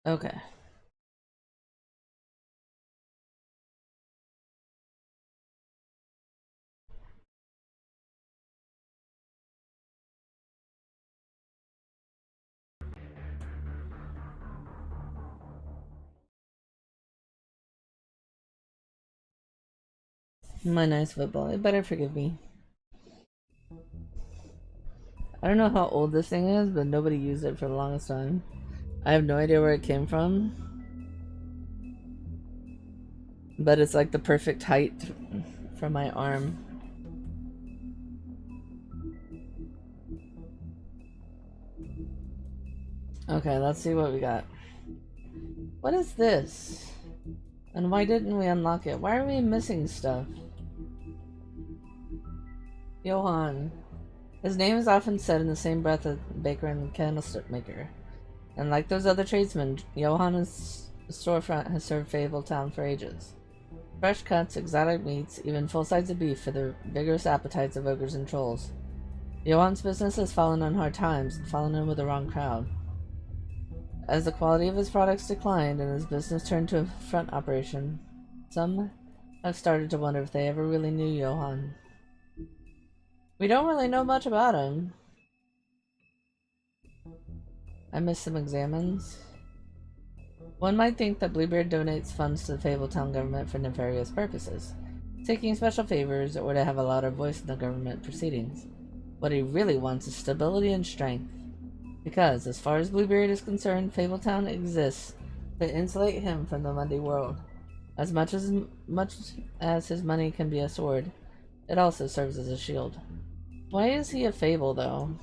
Okay. My nice football. It better forgive me. I don't know how old this thing is, but nobody used it for the longest time. I have no idea where it came from, but it's like the perfect height for my arm. Okay, let's see what we got. What is this? And why didn't we unlock it? Why are we missing stuff? Johann. His name is often said in the same breath as baker and candlestick maker. And like those other tradesmen, Johan's storefront has served Fabletown for ages. Fresh cuts, exotic meats, even full sides of beef for the vigorous appetites of ogres and trolls. Johan's business has fallen on hard times and fallen in with the wrong crowd. As the quality of his products declined and his business turned to a front operation, some have started to wonder if they ever really knew Johann. We don't really know much about him. I missed some examines. One might think that Bluebeard donates funds to the Fabletown government for nefarious purposes, seeking special favors or to have a louder voice in the government proceedings. What he really wants is stability and strength. Because, as far as Bluebeard is concerned, Fabletown exists to insulate him from the Monday world. As much as his money can be a sword, it also serves as a shield. Why is he a Fable, though?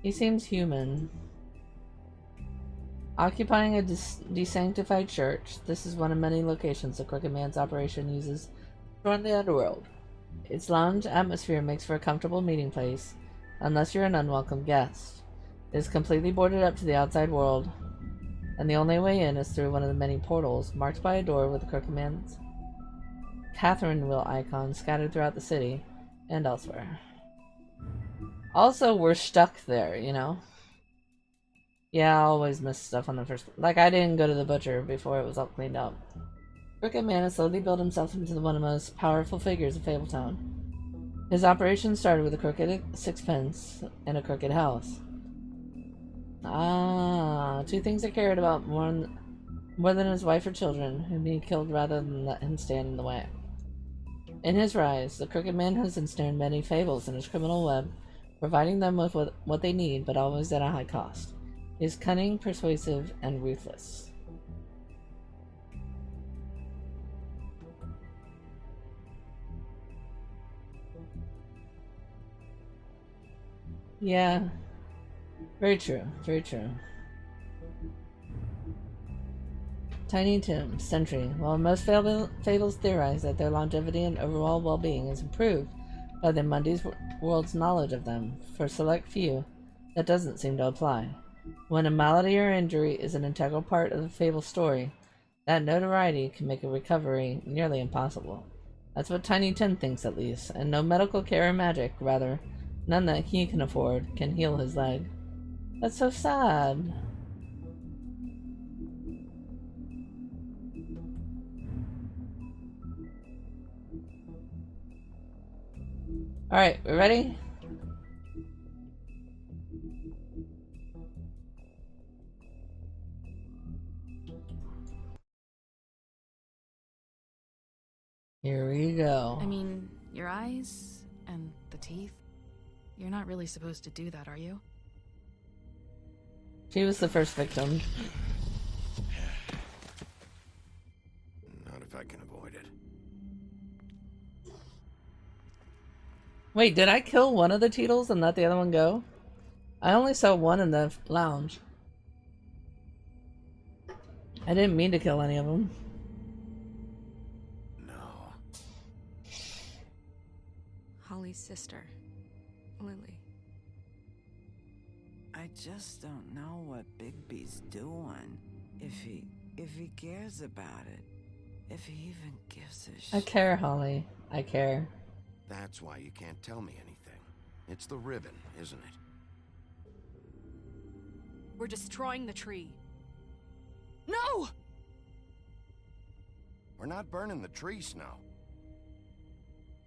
He seems human. Occupying a desanctified church, this is one of many locations the Crooked Man's operation uses to run the underworld. Its lounge atmosphere makes for a comfortable meeting place, unless you're an unwelcome guest. It is completely boarded up to the outside world, and the only way in is through one of the many portals, marked by a door with the Crooked Man's Catherine wheel icon scattered throughout the city and elsewhere. Also, we're stuck there, you know? Yeah, I always miss stuff on the first. Like, I didn't go to the butcher before it was all cleaned up. Crooked Man has slowly built himself into one of the most powerful figures of Fabletown. His operation started with a crooked sixpence and a crooked house. Ah, two things he cared about more than his wife or children, whom he killed rather than let him stand in the way. In his rise, the Crooked Man has ensnared many fables in his criminal web, providing them with what they need, but always at a high cost. He is cunning, persuasive, and ruthless. Yeah, very true, very true. Tiny Tim, Sentry. While most fables theorize that their longevity and overall well-being is improved by the Monday's world's knowledge of them, for a select few, that doesn't seem to apply. When a malady or injury is an integral part of the fable story, that notoriety can make a recovery nearly impossible. That's what Tiny Tim thinks, at least, and no medical care or magic, rather, none that he can afford, can heal his leg. That's so sad. Alright, we ready? Here we go. I mean, your eyes and the teeth. You're not really supposed to do that, are you? She was the first victim. Not if I can avoid it. Wait, did I kill one of the Teetles and let the other one go? I only saw one in the lounge. I didn't mean to kill any of them. No. Holly's sister, Lily. I just don't know what Bigby's doing. If he cares about it. If he even gives a shit. I care, Holly. I care. That's why you can't tell me anything. It's the ribbon, isn't it? We're destroying the tree. No! We're not burning the tree, Snow.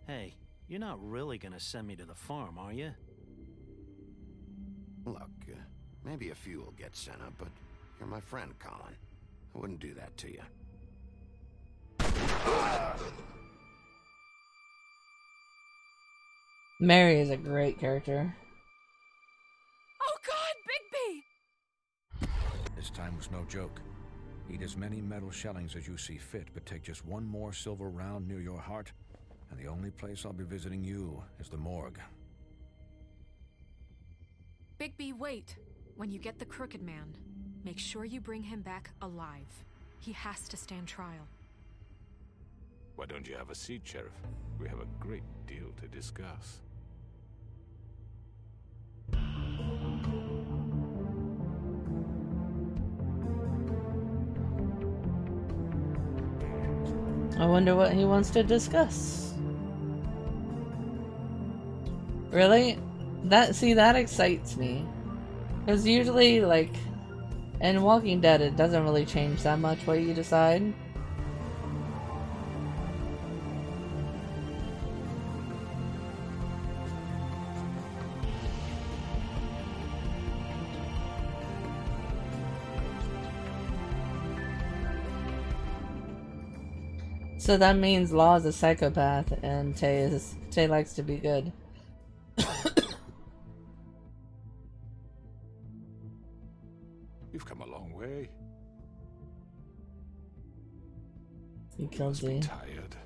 Hey, you're not really gonna send me to the farm, are you? Look, maybe a few will get sent up, but you're my friend, Colin. I wouldn't do that to you. Mary is a great character. Oh God, Bigby! This time was no joke. Eat as many metal shellings as you see fit, but take just one more silver round near your heart, and the only place I'll be visiting you is the morgue. Bigby, wait. When you get the Crooked Man, make sure you bring him back alive. He has to stand trial. Why don't you have a seat, Sheriff? We have a great deal to discuss. I wonder what he wants to discuss. Really? That excites me. Because usually, like, in Walking Dead, it doesn't really change that much what you decide. So that means Law is a psychopath and Tay likes to be good. You've come a long way. You You killed must be Z. tired.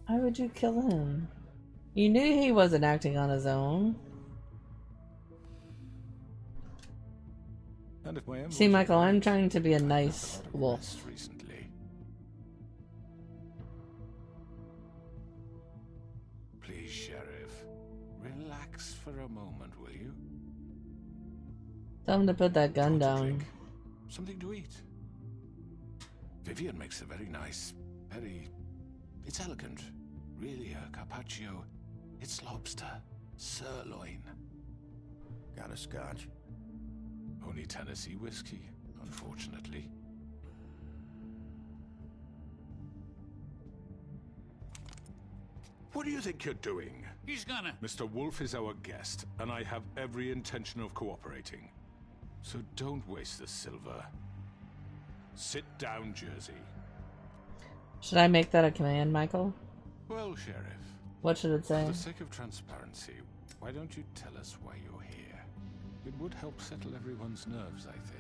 Why would you kill him? You knew he wasn't acting on his own. And if my emeralds See, are Michael, I'm right, trying to be a I've had nice lot of wolf. rest recently. Please, Sheriff, relax for a moment, will you? Tell him to put that gun Want a down. drink? Something to eat. Vivian makes a very nice, it's elegant. Really a carpaccio. It's lobster, sirloin. Got a scotch? Only Tennessee whiskey, unfortunately. What do you think you're doing? He's gonna... Mr. Wolf is our guest, and I have every intention of cooperating. So don't waste the silver. Sit down, Jersey. Should I make that a command, Michael? Well, Sheriff, What should it say? for the sake of transparency, why don't you tell us why you're here? It would help settle everyone's nerves, I think.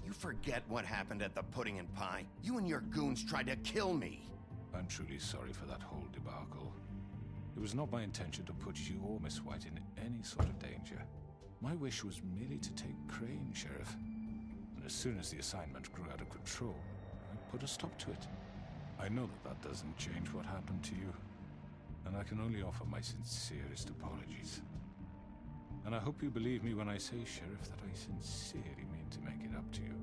You forget what happened at the Pudding and Pie? You and your goons tried to kill me. I'm truly sorry for that whole debacle. It was not my intention to put you or Miss White in any sort of danger. My wish was merely to take Crane, Sheriff. And as soon as the assignment grew out of control, I put a stop to it. I know that that doesn't change what happened to you, and I can only offer my sincerest apologies. And I hope you believe me when I say, Sheriff, that I sincerely mean to make it up to you.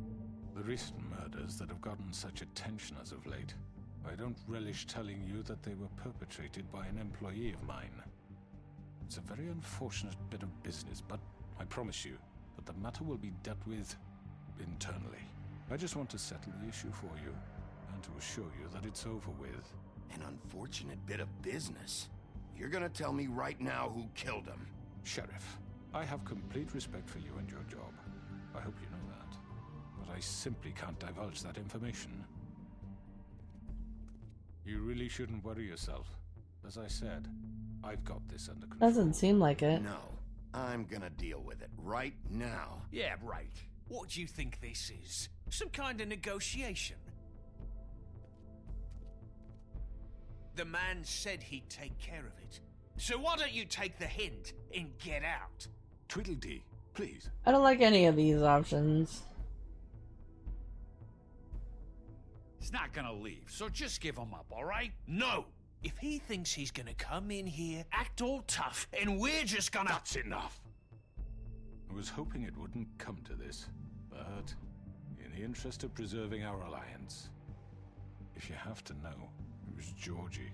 The recent murders that have gotten such attention as of late, I don't relish telling you that they were perpetrated by an employee of mine. It's a very unfortunate bit of business, but I promise you that the matter will be dealt with internally. I just want to settle the issue for you, and to assure you that it's over with. An unfortunate bit of business. You're gonna tell me right now who killed him. Sheriff, I have complete respect for you and your job. I hope you know that. But I simply can't divulge that information. You really shouldn't worry yourself. As I said, I've got this under control. Doesn't seem like it. No, I'm gonna deal with it right now. Yeah, right. What do you think this is? Some kind of negotiation? The man said he'd take care of it. So why don't you take the hint and get out? Tweedledee, please. I don't like any of these options. He's not gonna leave, so just give him up, alright? No! If he thinks he's gonna come in here, act all tough, and we're just gonna... That's enough! I was hoping it wouldn't come to this, but in the interest of preserving our alliance, if you have to know, it was Georgie.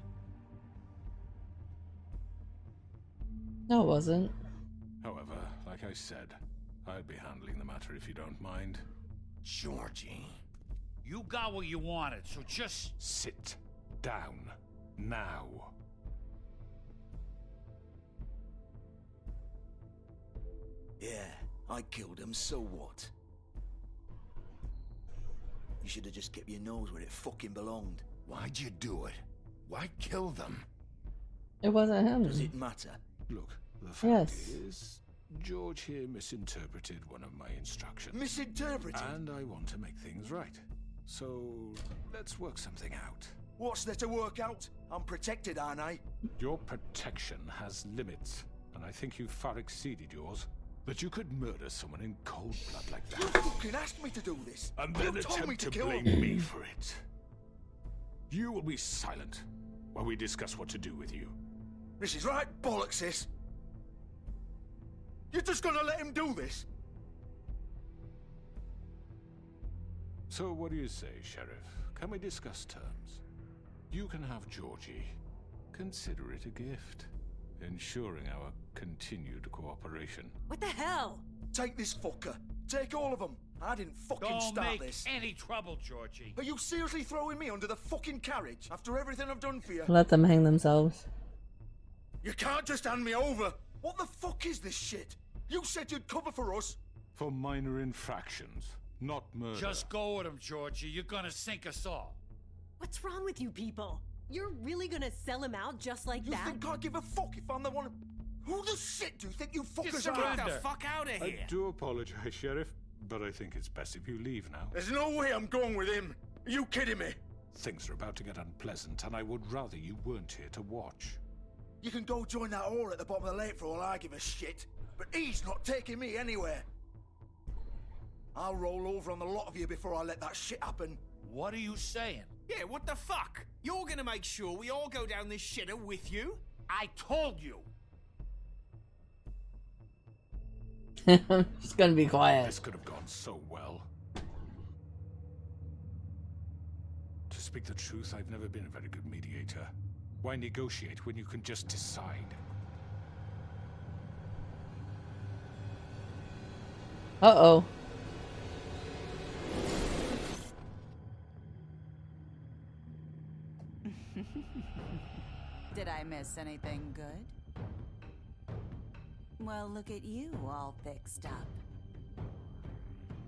No, it wasn't. However, like I said, I'll be handling the matter if you don't mind. Georgie, you got what you wanted, so just... Sit down. Now. Yeah, I killed him, so what? You should have just kept your nose where it fucking belonged. Why'd you do it? Why kill them? It wasn't him. Does it matter? Look, the fact Yes. is, George here misinterpreted one of my instructions. Misinterpreted? And I want to make things right. So, let's work something out. What's there to work out? I'm protected, aren't I? Your protection has limits, and I think you've far exceeded yours. That you could murder someone in cold blood like You that, fucking asked me to do this. and You then told me attempt to to kill blame him. me for it. You will be silent while we discuss what to do with you. This is right bollocks, sis. You're just gonna let him do this? So what do you say, Sheriff? Can we discuss terms? You can have Georgie. Consider it a gift, ensuring our continued cooperation. What the hell? Take this fucker. Take all of them. I didn't fucking Don't start make this. any trouble, Georgie. Are you seriously throwing me under the fucking carriage after everything I've done for you? Let them hang themselves. You can't just hand me over. What the fuck is this shit? You said you'd cover for us. For minor infractions, not murder. Just go with him, Georgie. You're gonna sink us all. What's wrong with you people? You're really gonna sell him out just like You that? think I give a fuck if I'm the one? Who the shit do you think you fuckers are? surrender. Fuck out of I here! do apologize, Sheriff, but I think it's best if you leave now. There's no way I'm going with him. Are you kidding me? Things are about to get unpleasant, and I would rather you weren't here to watch. You can go join that whore at the bottom of the lake for all I give a shit. But he's not taking me anywhere. I'll roll over on the lot of you before I let that shit happen. What are you saying? Yeah, what the fuck? You're gonna make sure we all go down this shitter with you? I told you. I'm just gonna be quiet. This could have gone so well. To speak the truth, I've never been a very good mediator. Why negotiate when you can just decide? Uh-oh. Did I miss anything good? Well, look at you all fixed up.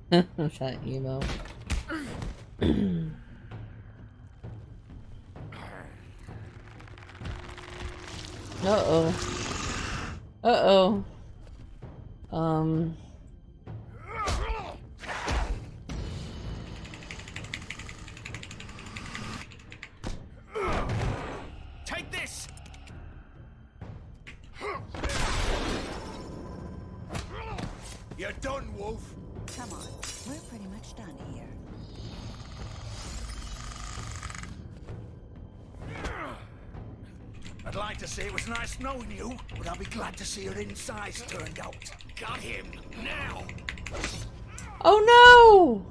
That emo. Uh-oh. Uh-oh. Take this! You're done, Wolf. Come on, we're pretty much done here. I'd like to say it was nice knowing you, but I'll be glad to see your insides turned out. Got him now. Oh no!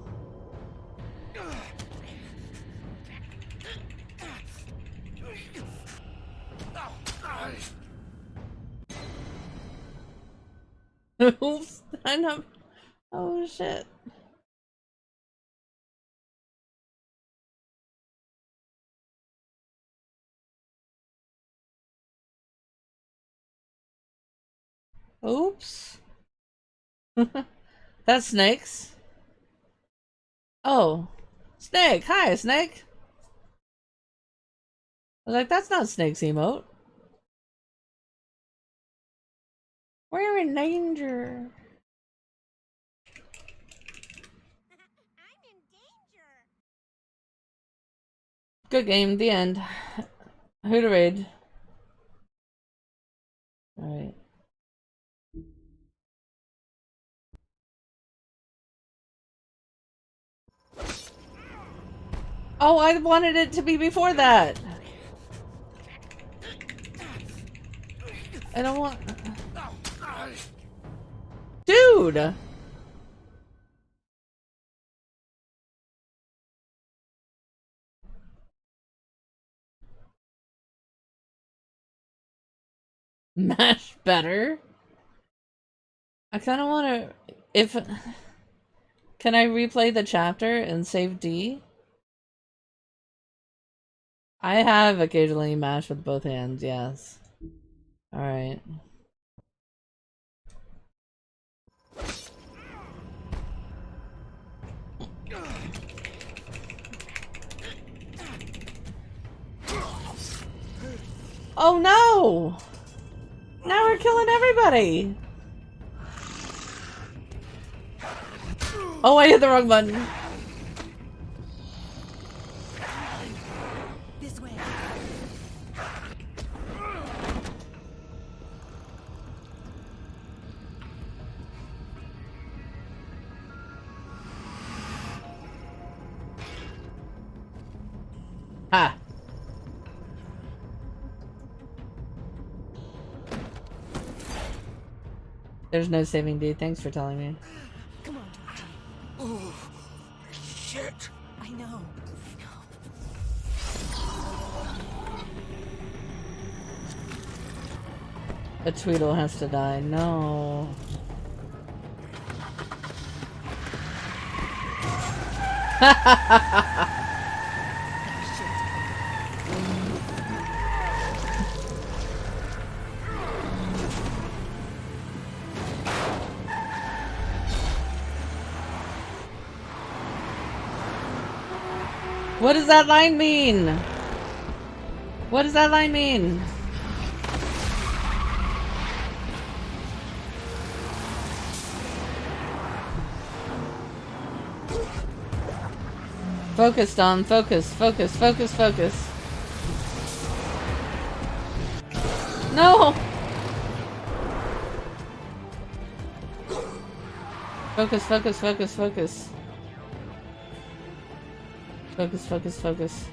Oops, I know. Oh shit. Oops. That's Snakes. Oh. Snake. Hi, Snake. I was like, that's not Snake's emote. We're in danger. Good game. The end. Who to raid? Alright. Oh, I wanted it to be before that. I don't want... Dude! Mash better? I kind of want to... If... Can I replay the chapter and save D? I have occasionally mashed with both hands, yes. Alright. Oh no! Now we're killing everybody! Oh, I hit the wrong button. This way. Ha! There's no saving D. Thanks for telling me. Come on, Georgie. Oh, shit. I know. The Tweedle has to die. No. What does that line mean? What does that line mean? Focus, Dom. Focus, focus, focus, focus. No! Focus, focus, focus, focus. Focus, focus, focus.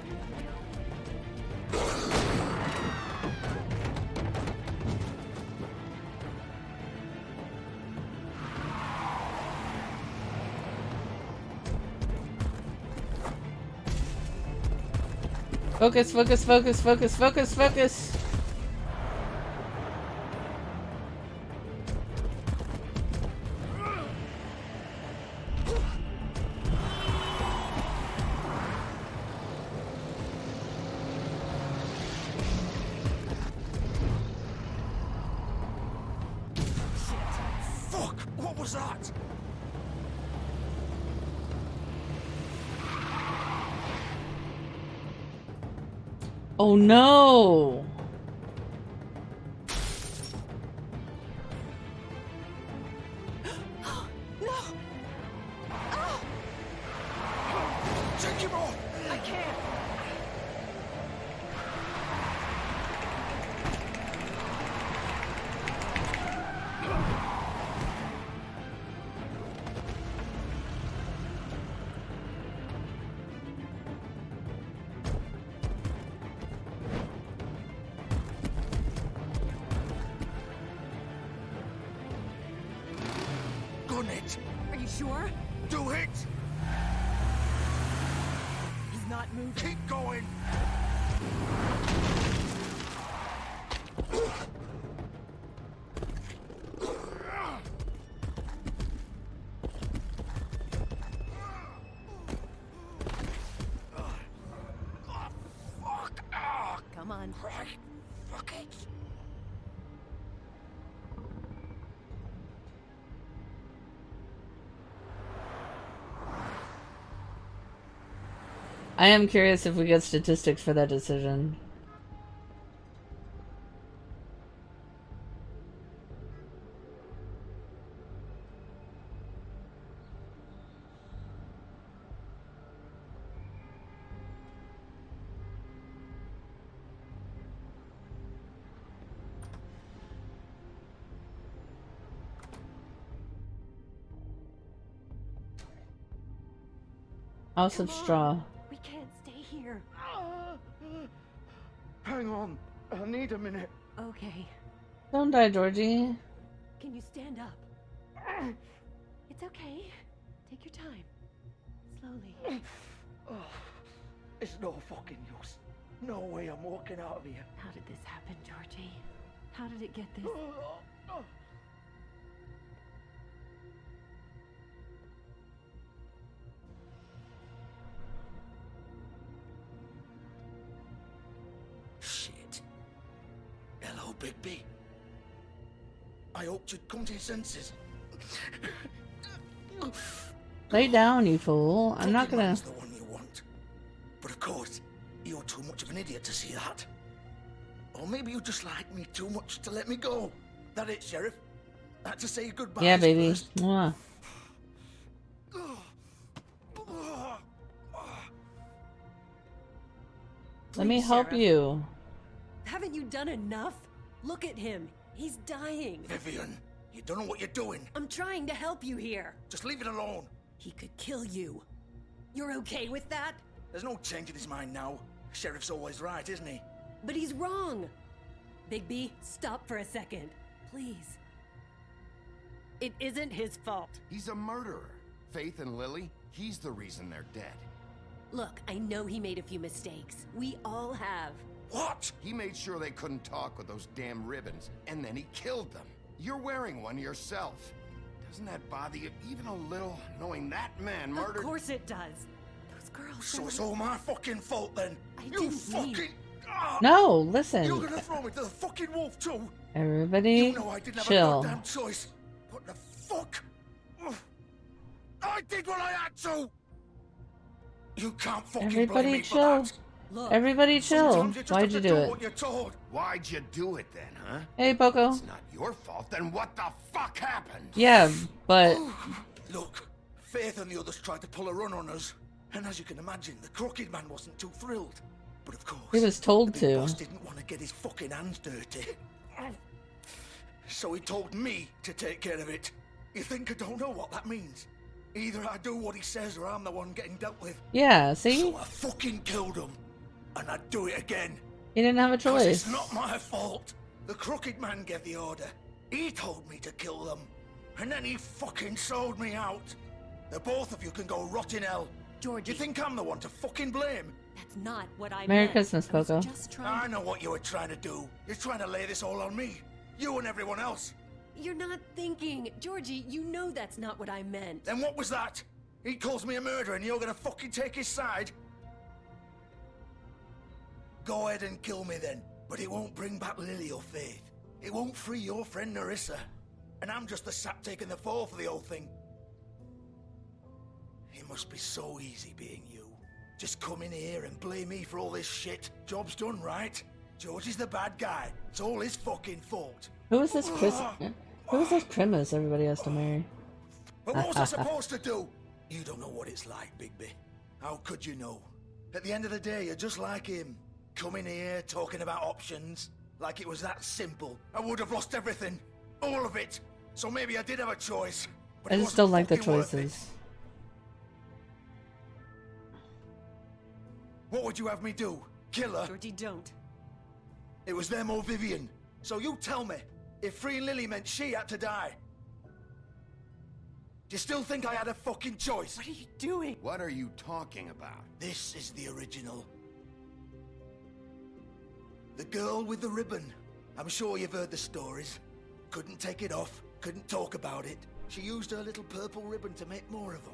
Focus, focus, focus, focus, focus, focus. Fuck! What was that? Oh no! Take him off! I can't. Gun it! Are you sure? Do it! He's not moving. Keep going! Come on. Right. Fuck it! I am curious if we get statistics for that decision. House of Straw. We can't stay here. Hang on. I need a minute. Okay. Don't die, Georgie. Can you stand up? It's okay. Take your time. Slowly. It's no fucking use. No way I'm walking out of here. How did this happen, Georgie? How did it get this? Bigby. I hoped you'd come to your senses. Lay down, you fool. I'm not gonna. The one you want. But of course, you're too much of an idiot to see that. Or maybe you just like me too much to let me go. That it, Sheriff? I had to say goodbye. Yeah, baby. First. Mwah. Let me help Sheriff. you. Haven't you done enough? Look at him. He's dying. Vivian, you don't know what you're doing. I'm trying to help you here. Just leave it alone. He could kill you. You're okay with that? There's no change in his mind now. Sheriff's always right, isn't he? But he's wrong. Bigby, stop for a second. Please. It isn't his fault. He's a murderer. Faith and Lily, he's the reason they're dead. Look, I know he made a few mistakes. We all have. What? He made sure they couldn't talk with those damn ribbons, and then he killed them. You're wearing one yourself. Doesn't that bother you even a little, knowing that man murdered... Of course it does. Those girls... So it's all my fucking fault then? You fucking... No, listen. You're gonna throw me to the fucking wolf too? Everybody, You know I didn't have chill. a goddamn choice. What the fuck? I did what I had to! You can't fucking blame Everybody me chill. for that. Look, Everybody chill. Sometimes you just Why'd have you to do what it? you're told. Why'd you do it then, huh? Hey, Poco. It's not your fault, then what the fuck happened? Yeah, but Look, Faith and the others tried to pull a run on us. And as you can imagine, the Crooked Man wasn't too thrilled. But of course, he was told the big to. boss didn't want to get his fucking hands dirty. So he told me to take care of it. You think I don't know what that means? Either I do what he says or I'm the one getting dealt with. Yeah, see? So I fucking killed him. And I'd do it again. He didn't have a 'Cause choice. it's not my fault. The Crooked Man gave the order. He told me to kill them. And then he fucking sold me out. The both of you can go rot in hell. Georgie. You think I'm the one to fucking blame? That's not what I Merry meant. Christmas, I was Poco. just trying I know what you were trying to do. You're trying to lay this all on me. You and everyone else. You're not thinking. Georgie, you know that's not what I meant. Then what was that? He calls me a murderer and you're gonna fucking take his side? Go ahead and kill me then. But it won't bring back Lily or Faith. It won't free your friend Nerissa. And I'm just the sap taking the fall for the whole thing. It must be so easy being you. Just come in here and blame me for all this shit. Job's done, right? George is the bad guy. It's all his fucking fault. Who is this Chris? Who is this Primus everybody has to marry? But what was I supposed to do? You don't know what it's like, Bigby. How could you know? At the end of the day, you're just like him. Coming here, talking about options. Like it was that simple. I would have lost everything. All of it. So maybe I did have a choice. But I it just don't like wasn't the fucking worth it. choices. What would you have me do? Kill her? Georgie, don't. It was them or Vivian. So you tell me, if freeing Lily meant she had to die. Do you still think I had a fucking choice? What are you doing? What are you talking about? This is the original. The girl with the ribbon. I'm sure you've heard the stories. Couldn't take it off, couldn't talk about it. She used her little purple ribbon to make more of them.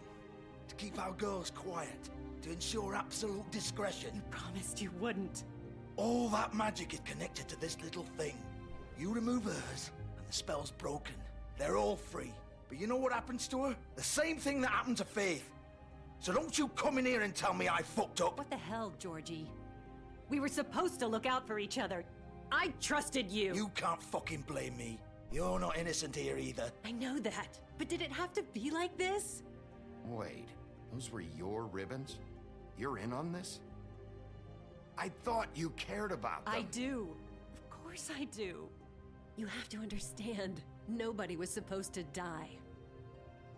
To keep our girls quiet. To ensure absolute discretion. Promised you wouldn't. All that magic is connected to this little thing. You remove hers, and the spell's broken. They're all free. But you know what happens to her? The same thing that happened to Faith. So don't you come in here and tell me I fucked up. What the hell, Georgie? We were supposed to look out for each other. I trusted you. You can't fucking blame me. You're not innocent here either. I know that. But did it have to be like this? Wait, those were your ribbons? You're in on this? I thought you cared about them. I do. Of course I do. You have to understand. Nobody was supposed to die.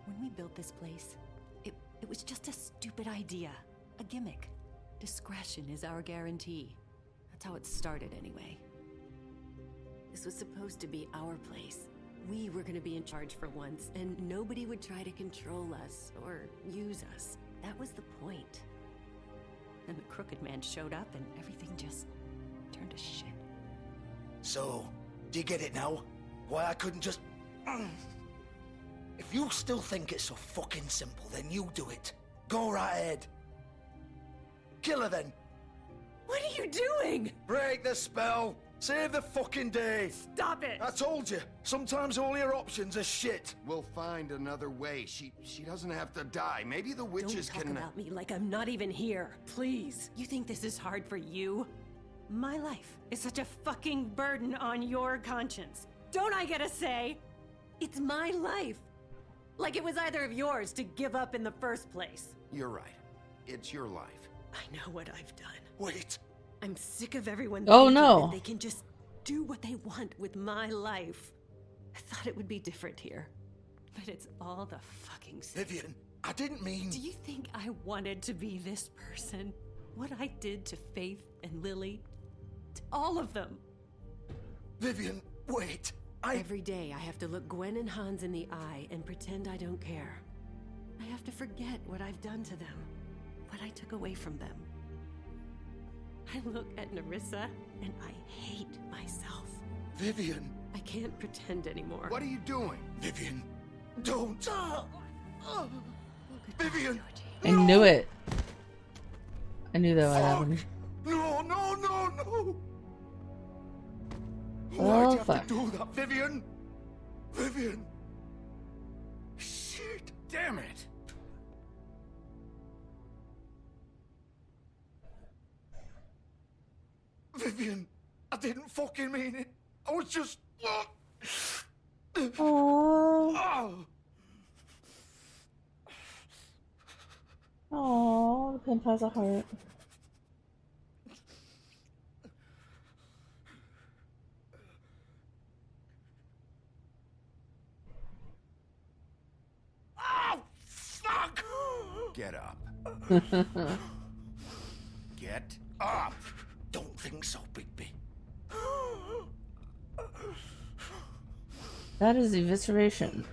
When we built this place, it was just a stupid idea. A gimmick. Discretion is our guarantee. That's how it started anyway. This was supposed to be our place. We were gonna be in charge for once, and nobody would try to control us or use us. That was the point. Then the Crooked Man showed up and everything just turned to shit. So, do you get it now? Why I couldn't just... If you still think it's so fucking simple, then you do it. Go right ahead. Kill her then. What are you doing? Break the spell. Save the fucking day. Stop it! I told you, sometimes all your options are shit. We'll find another way. She doesn't have to die. Maybe the witches Don't talk can... about me like I'm not even here. Please. You think this is hard for you? My life is such a fucking burden on your conscience. Don't I get a say? It's my life. Like it was either of yours to give up in the first place. You're right. It's your life. I know what I've done. Wait. I'm sick of everyone Oh, thinking no. that they can just do what they want with my life. I thought it would be different here. But it's all the fucking same. Vivian, I didn't mean... Do you think I wanted to be this person? What I did to Faith and Lily? To all of them. Vivian, wait. Every day I have to look Gwen and Hans in the eye and pretend I don't care. I have to forget what I've done to them. What I took away from them. I look at Nerissa and I hate myself. Vivian. I can't pretend anymore. What are you doing? Vivian, don't. Vivian. I knew it. I knew that would happen. No, no, no, no. Oh, Why'd you have fuck. to do that, Vivian? Vivian. Shit. Damn it! Vivian, I didn't fucking mean it. I was just... Oh. Oh. Oh, the pimp has a heart. Oh, fuck! Get up. Get up! Don't think so, Bigby. That is evisceration.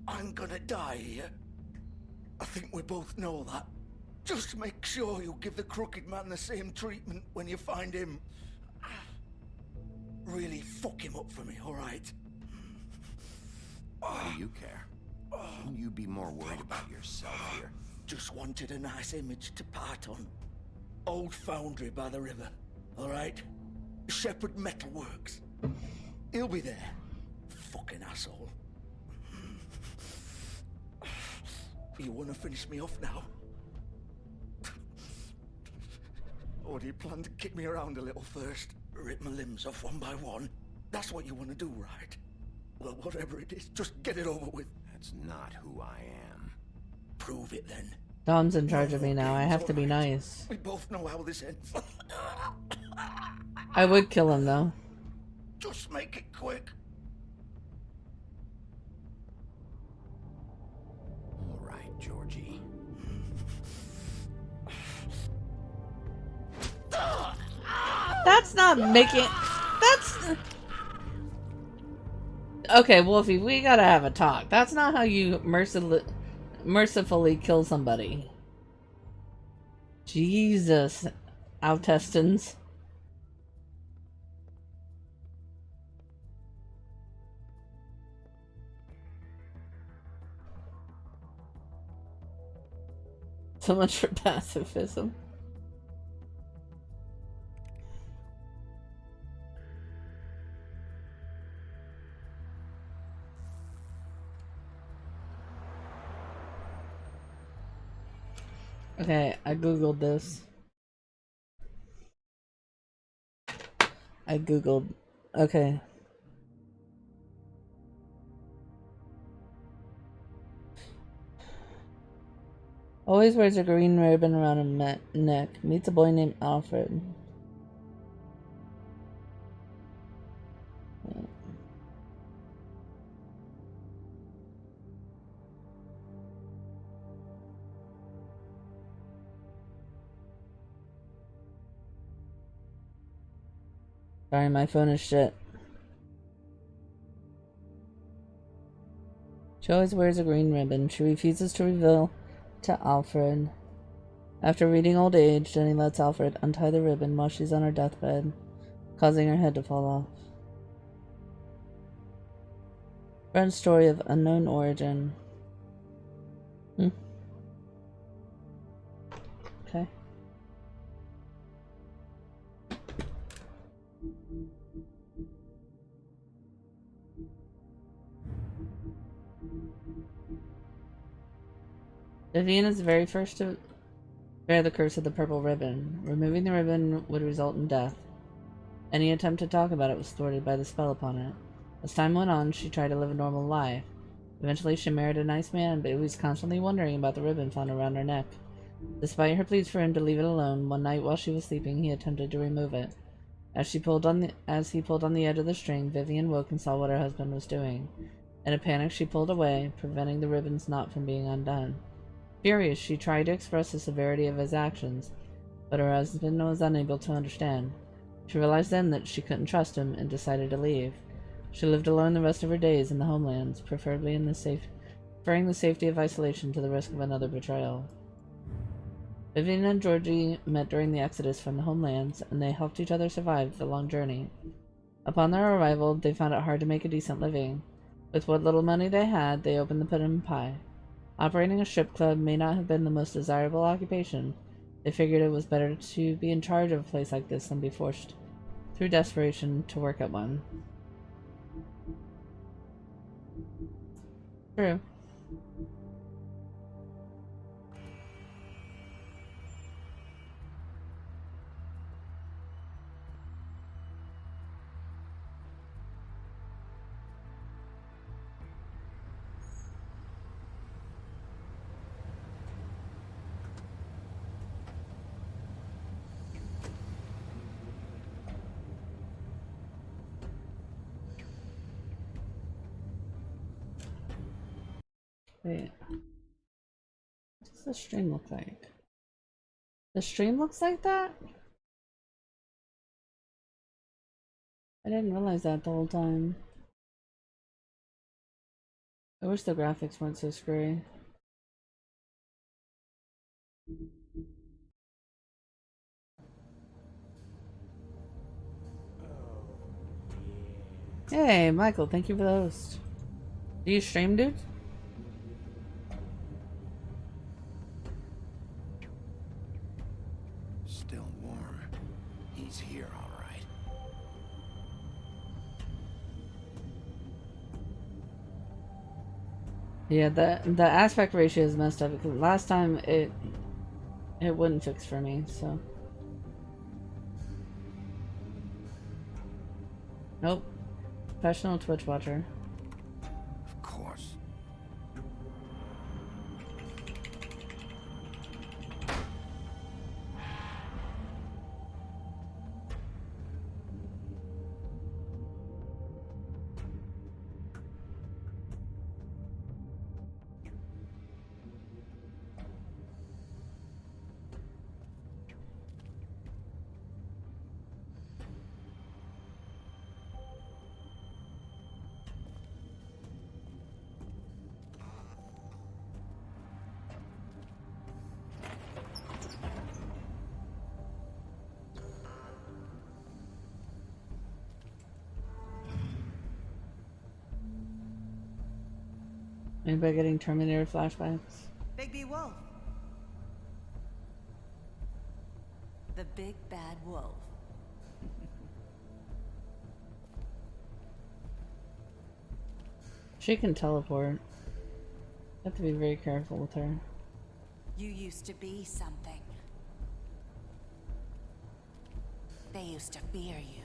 I'm gonna die here. I think we both know that. Just make sure you give the Crooked Man the same treatment when you find him. Really fuck him up for me, alright? Why do you care? Shouldn't you be more worried about yourself here? Just wanted a nice image to part on. Old foundry by the river, alright? Shepherd Metalworks. He'll be there. Fucking asshole. You wanna finish me off now? Or do you plan to kick me around a little first? Rip my limbs off one by one? That's what you wanna do, right? Well, whatever it is, just get it over with. That's not who I am. Prove it then. Dom's in charge of me now. I have to be nice. We both know how this ends. I would kill him though. Just make it quick. All right, Georgie. That's not making... That's... Okay, Wolfie, we gotta have a talk. That's not how you mercifully kill somebody. Jesus, Outestons. So much for pacifism. Okay, I googled this. Okay. Always wears a green ribbon around her neck. Meets a boy named Alfred. Sorry, my phone is shit. She always wears a green ribbon. She refuses to reveal to Alfred. After reading Old Age, Jenny lets Alfred untie the ribbon while she's on her deathbed, causing her head to fall off. Friend's story of unknown origin. Okay. Vivian is the very first to bear the curse of the purple ribbon. Removing the ribbon would result in death. Any attempt to talk about it was thwarted by the spell upon it. As time went on, she tried to live a normal life. Eventually, she married a nice man, but he was constantly wondering about the ribbon found around her neck. Despite her pleas for him to leave it alone, one night while she was sleeping, he attempted to remove it. As he pulled on the edge of the string, Vivian woke and saw what her husband was doing. In a panic, she pulled away, preventing the ribbon's knot from being undone. Furious, she tried to express the severity of his actions, but her husband was unable to understand. She realized then that she couldn't trust him and decided to leave. She lived alone the rest of her days in the homelands, preferring the safety of isolation to the risk of another betrayal. Vivian and Georgie met during the exodus from the homelands, and they helped each other survive the long journey. Upon their arrival, they found it hard to make a decent living. With what little money they had, they opened the Puddin' Pie. Operating a strip club may not have been the most desirable occupation. They figured it was better to be in charge of a place like this than be forced, through desperation, to work at one. True. Wait. What does the stream look like? The stream looks like that? I didn't realize that the whole time. I wish the graphics weren't so screwy. Hey, Michael, thank you for the host. Do you stream, dude? Still warm. He's here, all right. Yeah, the aspect ratio is messed up because last time it wouldn't fix for me, so. Nope. Professional Twitch watcher. Of course. Anybody getting Terminator flashbacks? Bigby Wolf. The big bad wolf. She can teleport. You have to be very careful with her. You used to be something. They used to fear you.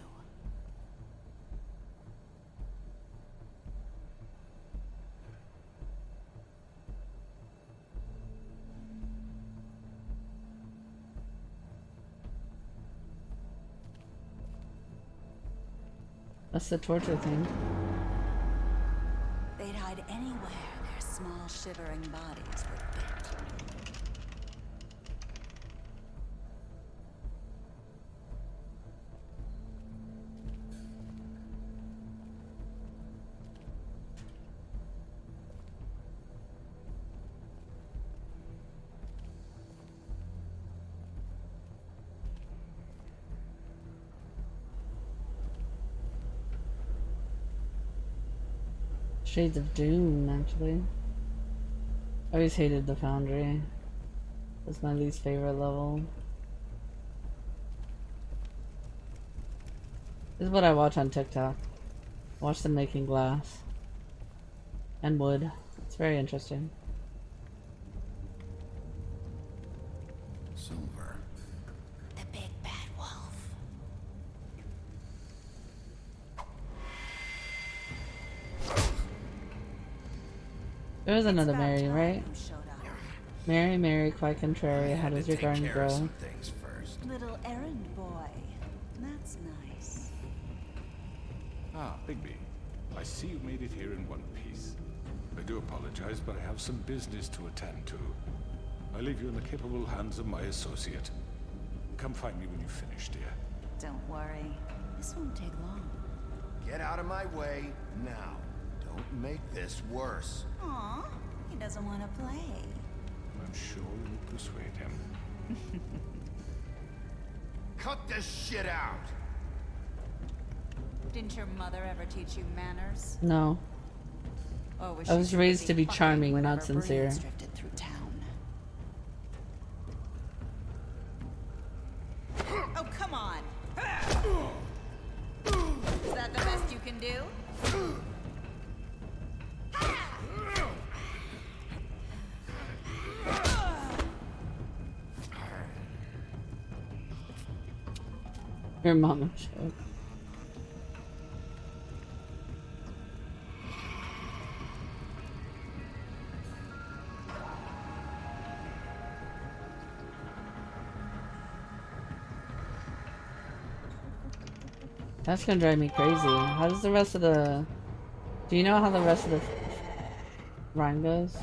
That's the torture thing. They'd hide anywhere their small shivering bodies would fit. Shades of Doom, actually. I always hated the Foundry. It's my least favorite level. This is what I watch on TikTok. Watch them making glass. And wood. It's very interesting. There was another It's about Mary, time right? you showed up. Mary, Mary, quite contrary. How Had does to your take garden care of grow? some things first. Little errand boy. That's nice. Ah, Bigby. I see you made it here in one piece. I do apologize, but I have some business to attend to. I leave you in the capable hands of my associate. Come find me when you finish, dear. Don't worry. This won't take long. Get out of my way now. Don't make this worse. Aw, he doesn't want to play. I'm sure you'll persuade him. Cut this shit out! Didn't your mother ever teach you manners? No. Or was I she was too raised busy to be fucking charming, not whenever sincere. breeze drifted through town? Oh, come on! Is that the best you can do? Your mama joke. That's gonna drive me crazy. How does the rest of the... Do you know how the rest of the rhyme goes?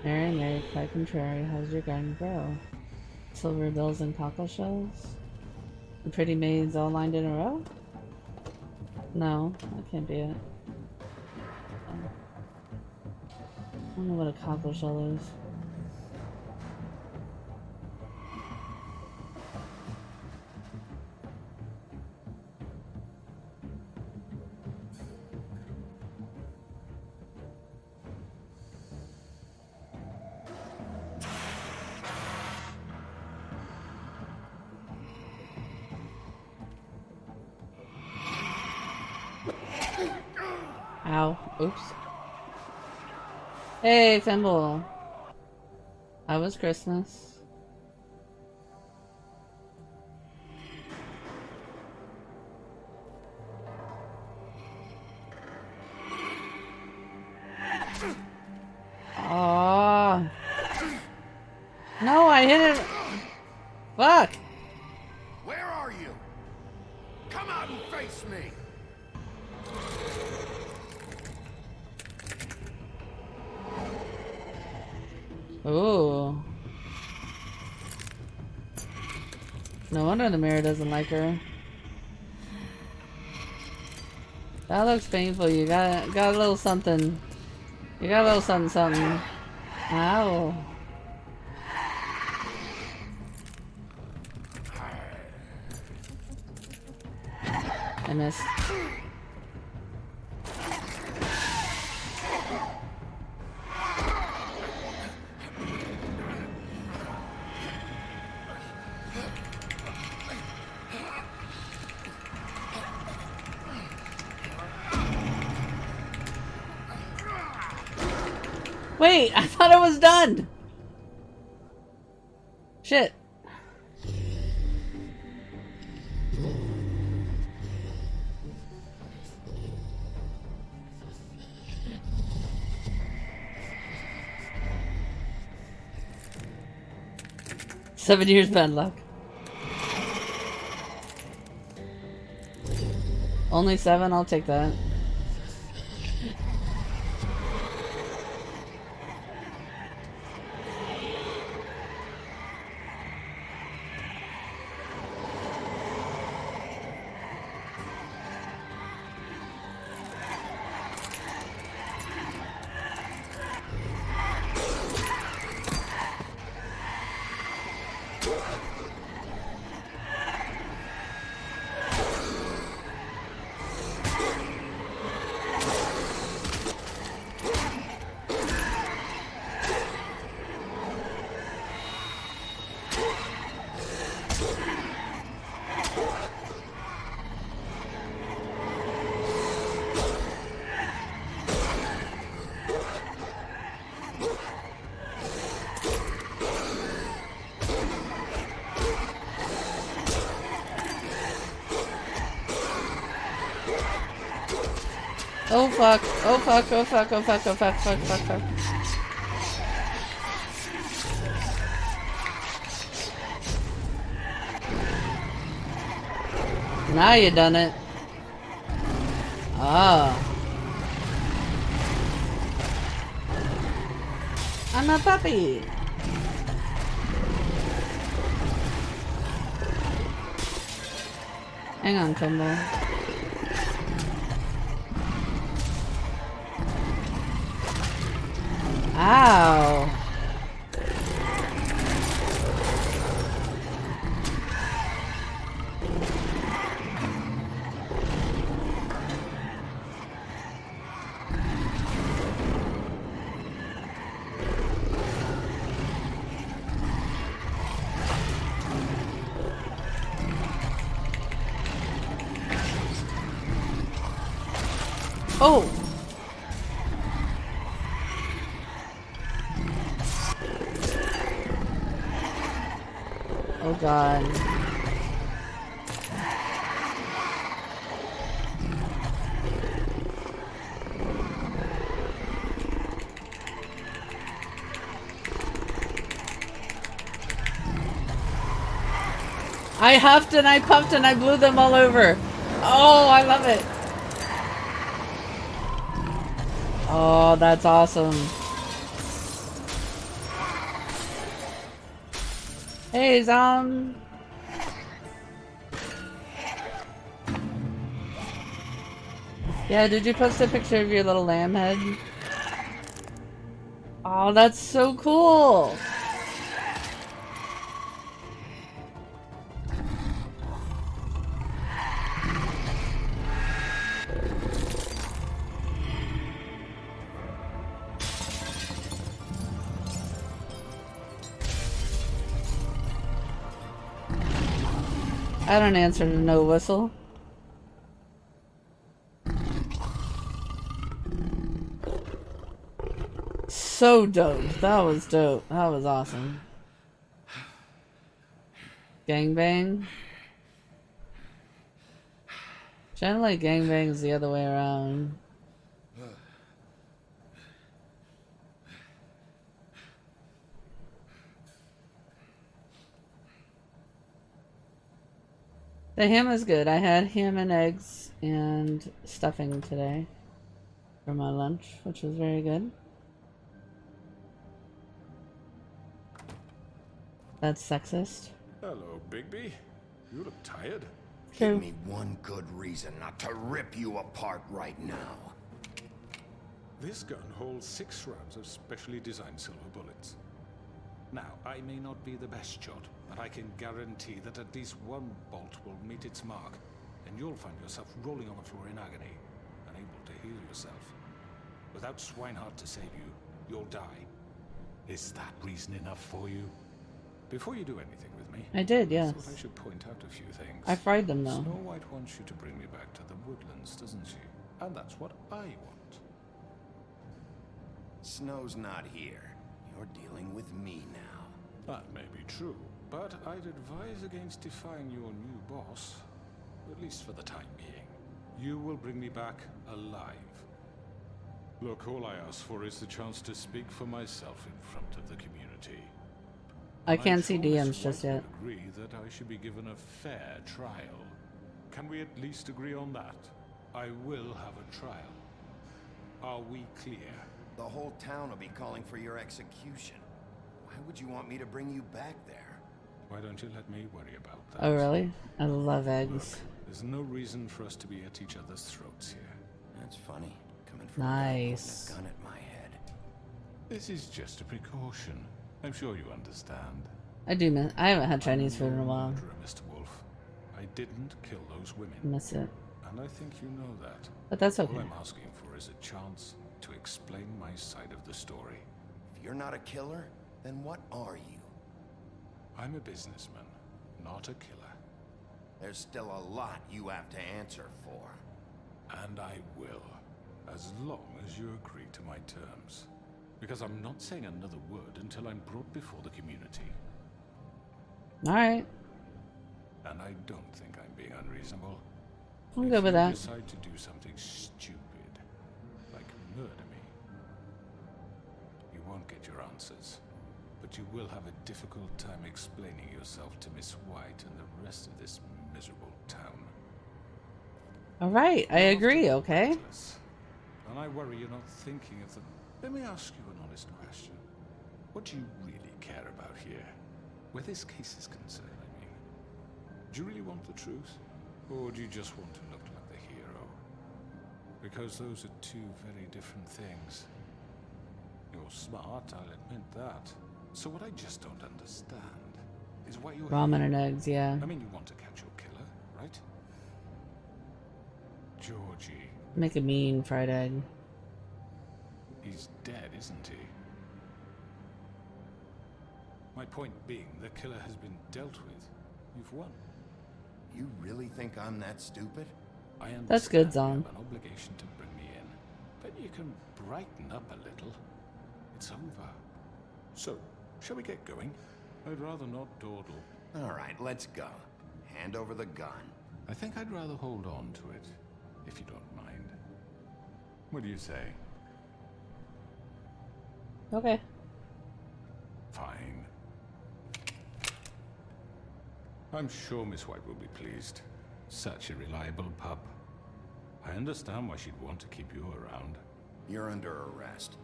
Mary, Mary, quite contrary, how does your garden grow? Silver bills and cockle shells? The pretty maids all lined in a row? No, that can't be it. I don't know what a cockle shell is. Ow. Oops. Hey, Thimble. How was Christmas? Aww. No, I hit it. Fuck. Where are you? Come out and face me! Ooh. No wonder the mirror doesn't like her. That looks painful. You got a little something. You got a little something. Ow. I missed. Wait, I thought I was done. Shit. Seven years bad luck. Only 7? I'll take that. Oh fuck, oh fuck, oh fuck, oh fuck, oh fuck, fuck, fuck, fuck. Now you done it. Oh. I'm a puppy. Hang on, Kimball. Ow. Oh! Oh god. I huffed and I puffed and I blew them all over. Oh, I love it. Oh, that's awesome. Hey, Zom. Yeah, did you post a picture of your little lamb head? Oh, that's so cool. I don't answer to no whistle. So dope. That was dope. That was awesome. Gangbang? Generally gangbang's the other way around. The ham is good. I had ham and eggs and stuffing today for my lunch, which was very good. That's sexist. Hello, Bigby. You look tired. Give me one good reason not to rip you apart right now. This gun holds 6 rounds of specially designed silver bullets. Now, I may not be the best shot, but I can guarantee that at least one bolt will meet its mark, and you'll find yourself rolling on the floor in agony, unable to heal yourself. Without Swinehart to save you, you'll die. Is that reason enough for you? Before you do anything with me, I did, yes. I thought I should point out a few things. I fried them, though. Snow White wants you to bring me back to the woodlands, doesn't she? And that's what I want. Snow's not here. You're dealing with me now. That may be true, but I'd advise against defying your new boss, at least for the time being. You will bring me back alive. Look, all I ask for is the chance to speak for myself in front of the community. I can't see DMs just yet. I agree that I should be given a fair trial. Can we at least agree on that? I will have a trial. Are we clear? The whole town will be calling for your execution. Why would you want me to bring you back there? Why don't you let me worry about that? Oh, really? I love eggs. Look, there's no reason for us to be at each other's throats here. That's funny. Coming from nice. a gun at my head. This is just a precaution. I'm sure you understand. I do miss. I haven't had Chinese food in a while. Mr. Wolf. I didn't kill those women. Miss it. And I think you know that. But that's okay. All I'm asking for is a chance to explain my side of the story. If you're not a killer, then what are you? I'm a businessman, not a killer. There's still a lot you have to answer for. And I will, as long as you agree to my terms. Because I'm not saying another word until I'm brought before the community. Alright. And I don't think I'm being unreasonable. I'm good with that. If you decide to do something stupid, like murder me, you won't get your answers. But you will have a difficult time explaining yourself to Miss White and the rest of this miserable town. All right, I agree, okay? And I worry you're not thinking of the... Let me ask you an honest question. What do you really care about here? Where this case is concerned, I mean. Do you really want the truth? Or do you just want to look like the hero? Because those are two very different things. You're smart, I'll admit that. So what I just don't understand is why you're Ramen here. and eggs, yeah. I mean, you want to catch your killer, right? Georgie. Make a mean fried egg. He's dead, isn't he? My point being, the killer has been dealt with. You've won. You really think I'm that stupid? I understand That's good, you Zong. have an obligation to bring me in, but you can brighten up a little. It's over. So, shall we get going? I'd rather not dawdle. All right, let's go. Hand over the gun. I think I'd rather hold on to it, if you don't mind. What do you say? Okay. Fine. I'm sure Miss White will be pleased. Such a reliable pup. I understand why she'd want to keep you around. You're under arrest.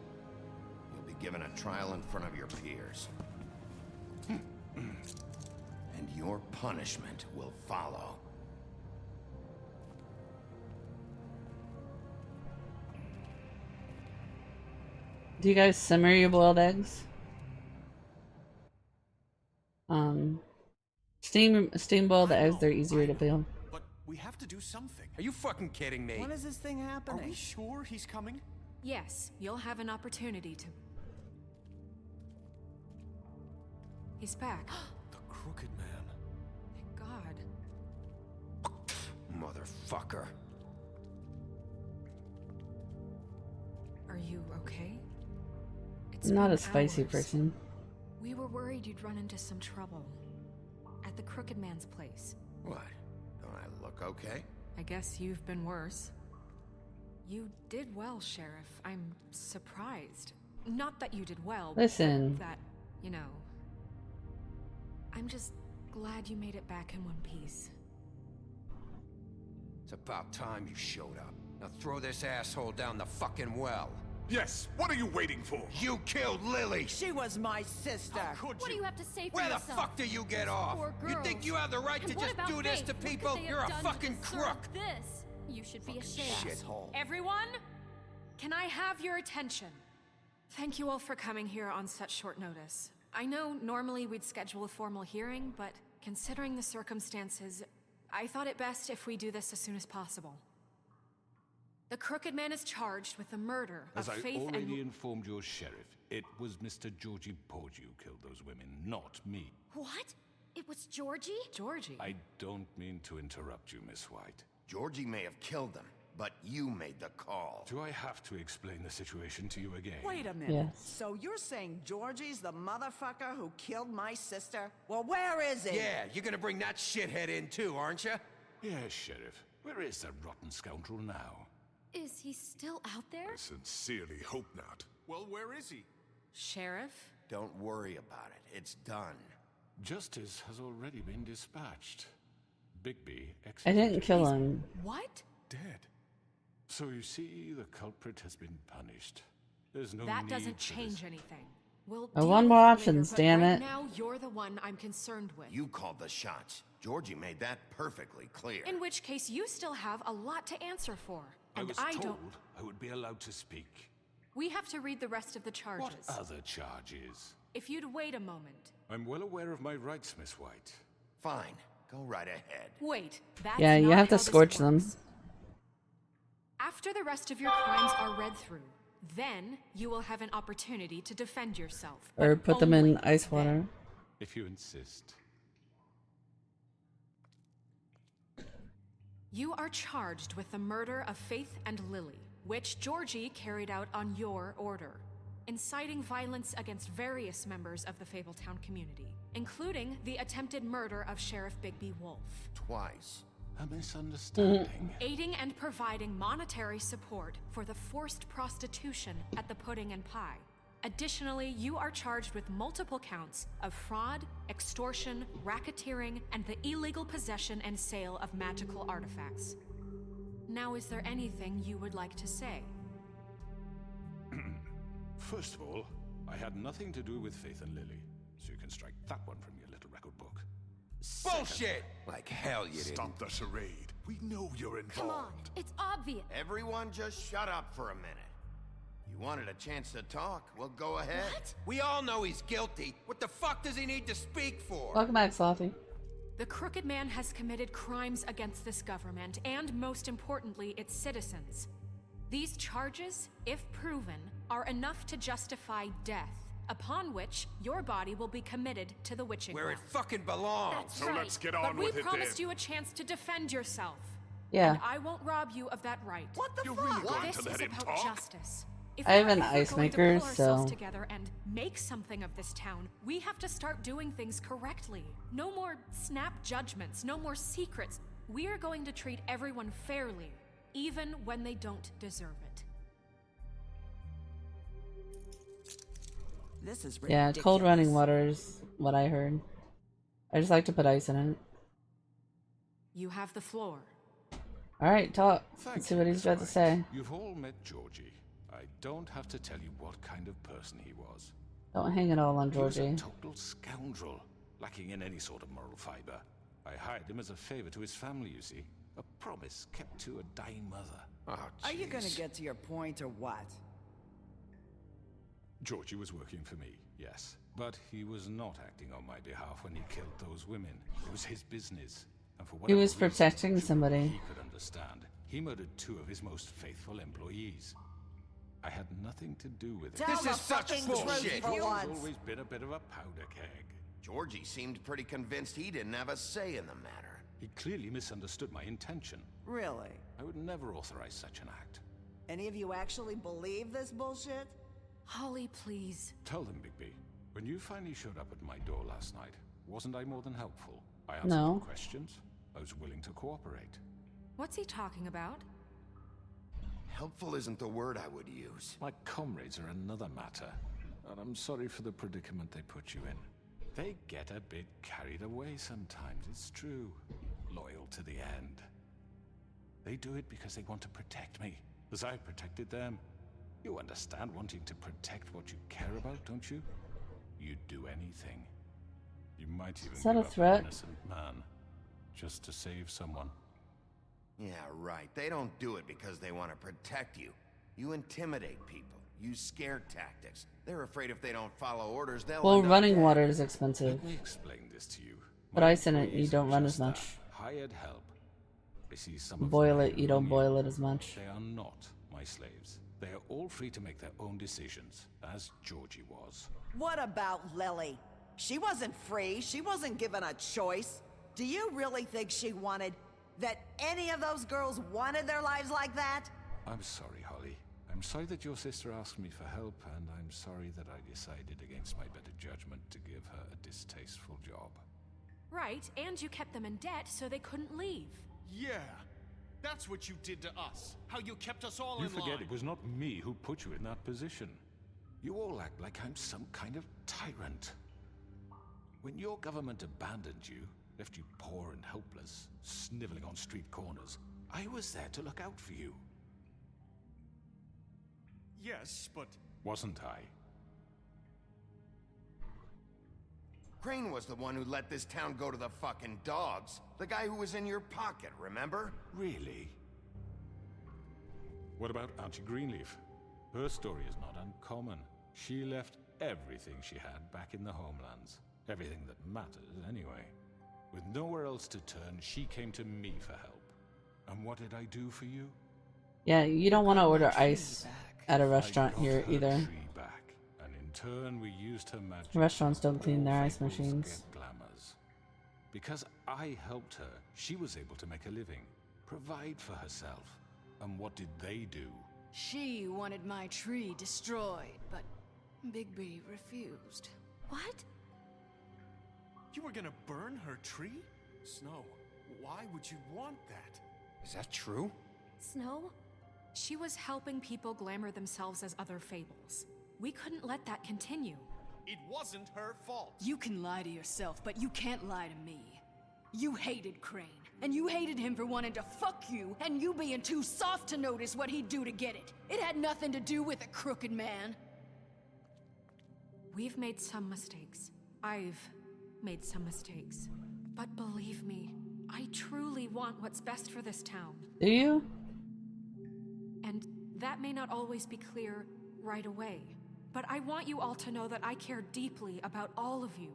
You'll be given a trial in front of your peers. And your punishment will follow. Do you guys simmer your boiled eggs? Steam boiled eggs, they're easier to peel. But we have to do something. Are you fucking kidding me? When is this thing Are happening? we sure he's coming? Yes, you'll have an opportunity to. He's back. The Crooked Man. Thank God. Motherfucker. Are you okay? I'm not been a spicy hours. person. We were worried you'd run into some trouble. At the Crooked Man's place. What? Don't I look okay? I guess you've been worse. You did well, Sheriff. I'm surprised. Not that you did well, Listen. but that, you know. I'm just glad you made it back in one piece. It's about time you showed up. Now throw this asshole down the fucking well. Yes, what are you waiting for? You killed Lily! She was my sister. Could What do you have to say for Where the yourself? fuck do you get off? Poor You girls. think you have the right And to what just about do this Faith? to What could people? they have You're a done to fucking deserve crook! This. You should be ashamed. Shithole. Everyone? Can I have your attention? Thank you all for coming here on such short notice. I know normally we'd schedule a formal hearing, but considering the circumstances, I thought it best if we do this as soon as possible. The Crooked Man is charged with the murder As of I Faith already and... informed your sheriff, it was Mr. Georgie Porgy who killed those women, not me. What? It was Georgie? Georgie? I don't mean to interrupt you, Miss White. Georgie may have killed them, but you made the call. Do I have to explain the situation to you again? Wait a minute. Yes. So you're saying Georgie's the motherfucker who killed my sister? Well, where is he? Yeah, you're gonna bring that shithead in too, aren't you? Yes, Sheriff. Where is that rotten scoundrel now? Is he still out there? I sincerely hope not. Well, where is he? Sheriff? Don't worry about it. It's done. Justice has already been dispatched. Bigby I executed. didn't kill him. What? Dead. So you see, the culprit has been punished. There's no That need doesn't for change this. anything. We'll I deal want with more it later, options, but damn right it. now, you're the one I'm concerned with. You called the shots. Georgie made that perfectly clear. In which case, you still have a lot to answer for. I And was I told don't... I would be allowed to speak. We have to read the rest of the charges. What other charges? If you'd wait a moment. I'm well aware of my rights, Miss White. Fine. Go right ahead. Wait, that's Yeah, you not have to how this scorch them. works. After the rest of your crimes are read through, then you will have an opportunity to defend yourself. Or but put them in only ice then. water. If you insist. You are charged with the murder of Faith and Lily, which Georgie carried out on your order, inciting violence against various members of the Fabletown community, including the attempted murder of Sheriff Bigby Wolf. Twice. A misunderstanding. Aiding and providing monetary support for the forced prostitution at the Pudding and Pie. Additionally, you are charged with multiple counts of fraud, extortion, racketeering, and the illegal possession and sale of magical artifacts. Now, is there anything you would like to say? First of all, I had nothing to do with Faith and Lily, so you can strike that one from your little record book. Bullshit! Like hell you didn't. Stop the charade. We know you're involved. Come on, it's obvious. Everyone just shut up for a minute. You wanted a chance to talk, well, go ahead. What? We all know he's guilty. What the fuck does he need to speak for? Welcome back, Slothy. The Crooked Man has committed crimes against this government, and most importantly, its citizens. These charges, if proven, are enough to justify death, upon which your body will be committed to the witching Where well. it fucking belongs. That's So right. let's get But on we with it promised then. you a chance to defend yourself. Yeah. And I won't rob you of that right. What the You're fuck? really going This to let is him about talk? justice. If I have we're an ever ice going to maker, pull ourselves so- together and make something of this town, we have to start doing things correctly. No more snap judgments, no more secrets. We are going to treat everyone fairly, even when they don't deserve it. This is Yeah, ridiculous. cold running water is what I heard. I just like to put ice in it. You have the floor. Alright, talk. Thank Let's see you, what he's Miss about to White. say. You've all met Georgie. I don't have to tell you what kind of person he was. Don't hang it all on He was Georgie. a total scoundrel, lacking in any sort of moral fiber. I hired him as a favor to his family, you see. A promise kept to a dying mother. Oh, Are you gonna jeez. get to your point or what? Georgie was working for me, yes. But he was not acting on my behalf when he killed those women. It was his business. And for He whatever was reason protecting somebody. he could understand, he murdered 2 of his most faithful employees. I had nothing to do with it. Tell This the is such fucking bullshit. truth for He's once. always been a bit of a powder keg. Georgie seemed pretty convinced he didn't have a say in the matter. He clearly misunderstood my intention. Really? I would never authorize such an act. Any of you actually believe this bullshit? Holly, please. Tell them, Bigby. When you finally showed up at my door last night, wasn't I more than helpful? I answered No. your questions. I was willing to cooperate. What's he talking about? Helpful isn't the word I would use. My comrades are another matter, and I'm sorry for the predicament they put you in. They get a bit carried away sometimes, it's true. Loyal to the end. They do it because they want to protect me, as I protected them. You understand wanting to protect what you care about, don't you? You'd do anything. You might even Is that give a up threat? an innocent man, just to save someone. Yeah, right. They don't do it because they want to protect you. You intimidate people. Use scare tactics. They're afraid if they don't follow orders, they'll Well, end up running dead. water is expensive. Let me explain this to you. But My ice in it, you employees don't are run just as much. that, hired help. I see some of Boil them it, you don't among boil it as much. They are not my slaves. They are all free to make their own decisions, as Georgie was. What about Lily? She wasn't free. She wasn't given a choice. Do you really think she wanted... that any of those girls wanted their lives like that? I'm sorry, Holly. I'm sorry that your sister asked me for help, and I'm sorry that I decided against my better judgment to give her a distasteful job. Right, and you kept them in debt so they couldn't leave. Yeah, that's what you did to us. How you kept us all You in forget line. it was not me who put you in that position. You all act like I'm some kind of tyrant. When your government abandoned you, left you poor and helpless, sniveling on street corners, I was there to look out for you. Yes, but... Wasn't I? Crane was the one who let this town go to the fucking dogs. The guy who was in your pocket, remember? Really? What about Auntie Greenleaf? Her story is not uncommon. She left everything she had back in the homelands. Everything that matters, anyway. With nowhere else to turn, she came to me for help. And what did I do for you? Yeah, you don't want to order ice at a I restaurant got here her either. tree back, and in turn we used her magic. Restaurants don't to clean their all ice fables machines. get glamours. Because I helped her, she was able to make a living, provide for herself. And what did they do? She wanted my tree destroyed, but Bigby refused. What? You were gonna burn her tree? Snow, why would you want that? Is that true? Snow? She was helping people glamour themselves as other fables. We couldn't let that continue. It wasn't her fault. You can lie to yourself, but you can't lie to me. You hated Crane, and you hated him for wanting to fuck you, and you being too soft to notice what he'd do to get it. It had nothing to do with a crooked man. We've made some mistakes. I've made some mistakes. But believe me, I truly want what's best for this town. Do you? And that may not always be clear right away. But I want you all to know that I care deeply about all of you.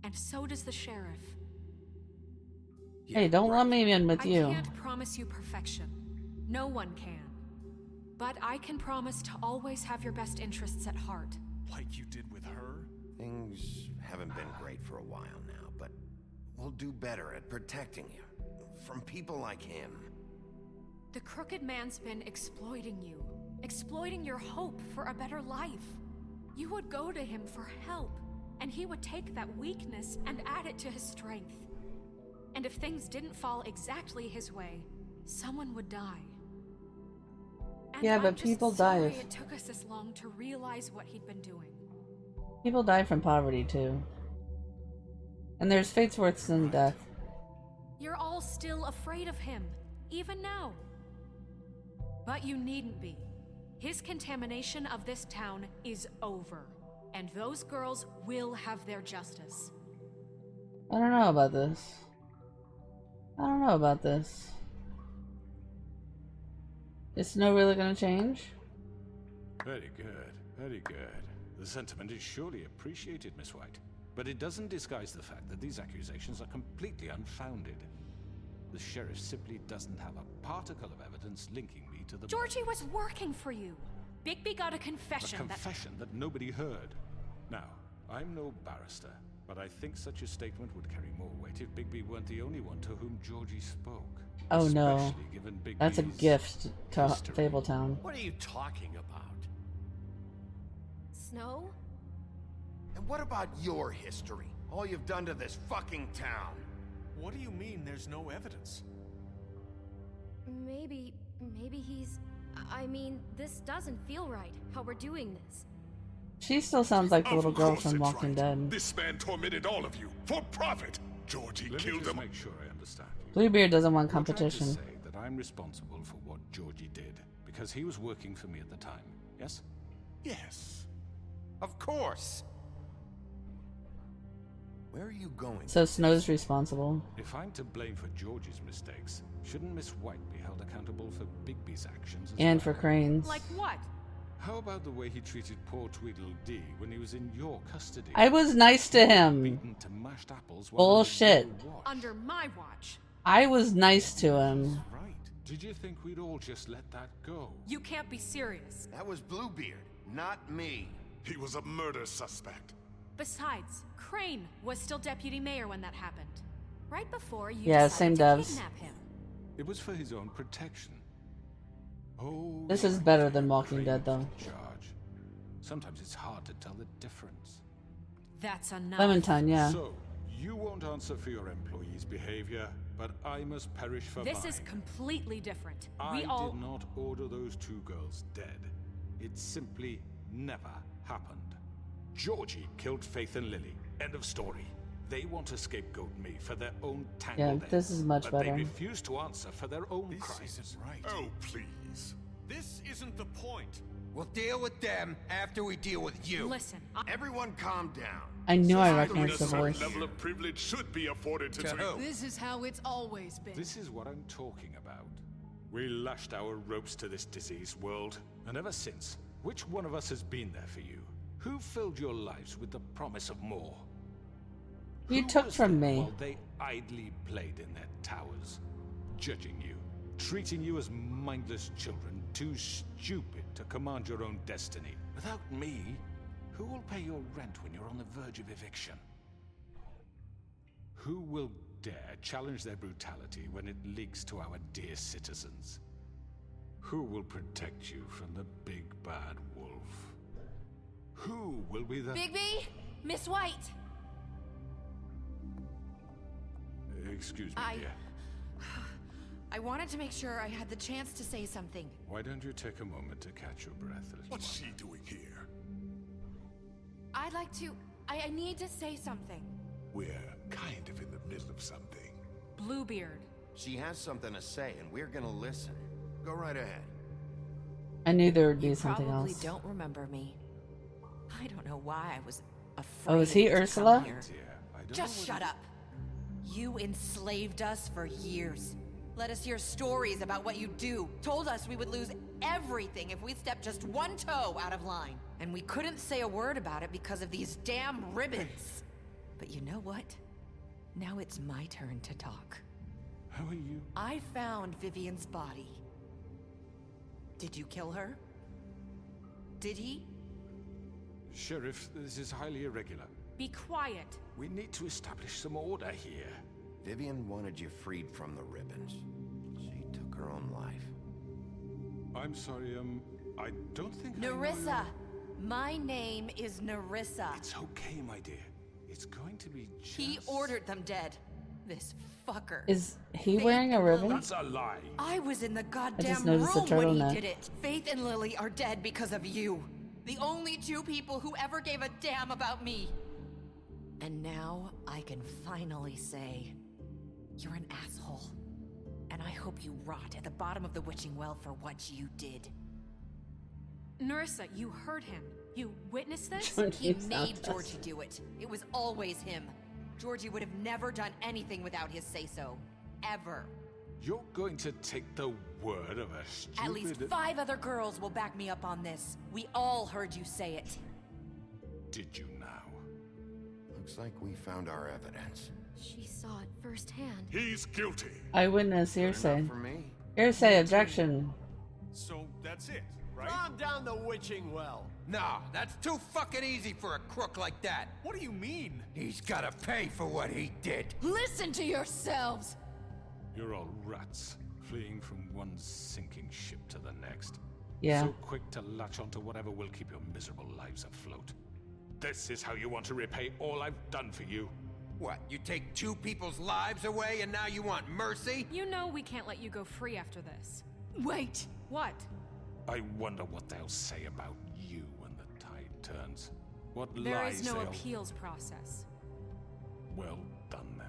And so does the sheriff. Hey, don't lump me in with you. I can't promise you perfection. No one can. But I can promise to always have your best interests at heart. Like you did with her? Things haven't been great for a while now, but we'll do better at protecting you. From people like him. The crooked man's been exploiting you. Exploiting your hope for a better life. You would go to him for help. And he would take that weakness and add it to his strength. And if things didn't fall exactly his way, someone would die. And Yeah, but I'm just people sorry die. It took us this long to realize what he'd been doing. People die from poverty too. And there's fates worse than death. You're all still afraid of him, even now. But you needn't be. His contamination of this town is over. And those girls will have their justice. I don't know about this. I don't know about this. Is Snow really gonna change? Very good, very good. The sentiment is surely appreciated, Miss White. But it doesn't disguise the fact that these accusations are completely unfounded. The sheriff simply doesn't have a particle of evidence linking me to the... Georgie was working for you. Bigby got a confession. A confession that nobody heard. Now, I'm no barrister, but I think such a statement would carry more weight if Bigby weren't the only one to whom Georgie spoke. Oh no. Especially given That's a Bigby's gift to history. Fabletown. What are you talking about? Snow? And what about your history? All you've done to this fucking town. What do you mean there's no evidence? Maybe he's... I mean, this doesn't feel right, how we're doing this. She still sounds like the little Of girl course from it's Walking right. Dead. This man tormented all of you for profit. Georgie Let me killed just them. make sure I understand you. Bluebeard doesn't want You're trying competition. to say that I'm responsible for what Georgie did because he was working for me at the time, yes? Yes. Of course. Where are you going? So Snow's responsible. If I'm to blame for Georgie's mistakes, shouldn't Miss White be held accountable for Bigby's actions as And well? for Crane's. Like what? How about the way he treated poor Tweedledee when he was in your custody? I was nice to him. Beaten to mashed apples while Bullshit. under your watch. Under my watch. I was nice to him. Right. Did you think we'd all just let that go? You can't be serious. That was Bluebeard, not me. He was a murder suspect. Besides, Crane was still deputy mayor when that happened. Right before you Yeah, decided same to devs. kidnap him. It was for his own protection. Oh, This is right. better than Walking Crane Dead, though. was in charge. Sometimes it's hard to tell the difference. That's enough. Clementine, yeah. So, you won't answer for your employees' behavior, but I must perish for This mine. is completely different. I We all... did not order those two girls dead. It simply never happened. Georgie killed Faith and Lily. End of story. They want to scapegoat me for their own tangled Yeah, this is much but better. they refuse to answer for their own This crimes. isn't right. Oh, please. This isn't the point. We'll deal with them after we deal with you. Listen, Everyone calm down. I knew I Someone recognized with the a certain voice. level of privilege should be afforded to To drink. who? This is how it's always been. This is what I'm talking about. We lashed our ropes to this diseased world, and ever since, which one of us has been there for you? Who filled your lives with the promise of more? You Who took was from there me. while they idly played in their towers, judging you, treating you as mindless children, too stupid to command your own destiny. Without me, who will pay your rent when you're on the verge of eviction? Who will dare challenge their brutality when it leaks to our dear citizens? Who will protect you from the big bad wolf? Who will be the... Bigby? Miss White! Excuse me, dear. I wanted to make sure I had the chance to say something. Why don't you take a moment to catch your breath, little What's one? she doing here? I'd like to... I need to say something. We're kind of in the middle of something. Bluebeard. She has something to say, and we're gonna listen. Go right ahead. I knew there would be You something probably else. don't remember me. I don't know why I was afraid. Oh, is he to come Ursula? here. Just shut up. You enslaved us for years. Let us hear stories about what you do. Told us we would lose everything if we stepped just one toe out of line. And we couldn't say a word about it because of these damn ribbons. But you know what? Now it's my turn to talk. How are you? I found Vivian's body. Did you kill her? Did he? Sheriff, this is highly irregular. Be quiet. We need to establish some order here. Vivian wanted you freed from the ribbons. She took her own life. I'm sorry, I don't think I know Nerissa! My name is Nerissa. It's okay, my dear. It's going to be just... He ordered them dead. This fucker. Is he wearing a ribbon? That's a lie. I was in the goddamn noticed the room when he turtleneck. did it. Faith and Lily are dead because of you. The only two people who ever gave a damn about me. And now I can finally say, you're an asshole. And I hope you rot at the bottom of the witching well for what you did. Nerissa, you heard him. You witnessed this? He made Georgie do it. It was always him. Georgie would have never done anything without his say-so. Ever. You're going to take the word of a stupid... At least 5 other girls will back me up on this. We all heard you say it. Did you now? Looks like we found our evidence. She saw it firsthand. He's guilty. Eyewitness hearsay. For me. Hearsay objection. So that's it, right? Calm down the witching well. No, that's too fucking easy for a crook like that. What do you mean? He's gotta pay for what he did. Listen to yourselves! You're all rats, fleeing from one sinking ship to the next. Yeah. So quick to latch onto whatever will keep your miserable lives afloat. This is how you want to repay all I've done for you? What, you take 2 people's lives away and now you want mercy? You know we can't let you go free after this. Wait! What? I wonder what they'll say about you when the tide turns. What There lies is no they'll... appeals process. Well done, then.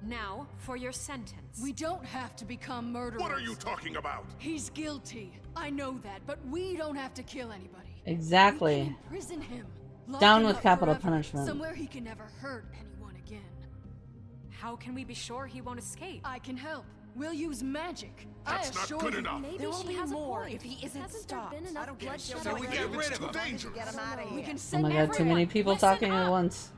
Now, for your sentence. We don't have to become murderers. What are you talking about? He's guilty. I know that, but we don't have to kill anybody. Exactly. We can imprison him. Lock Down him with up capital forever, punishment. Somewhere he can never hurt anyone again. How can we be sure he won't escape? I can help. We'll use magic. That's I not assure good you. enough. Maybe There will she be has a more point. if he isn't Hasn't stopped. there been enough I don't get bloodshed it. So we already? get rid It's of too him. dangerous. Get him out of We here. can Oh send my god, too everyone. many people Listen talking at up. once.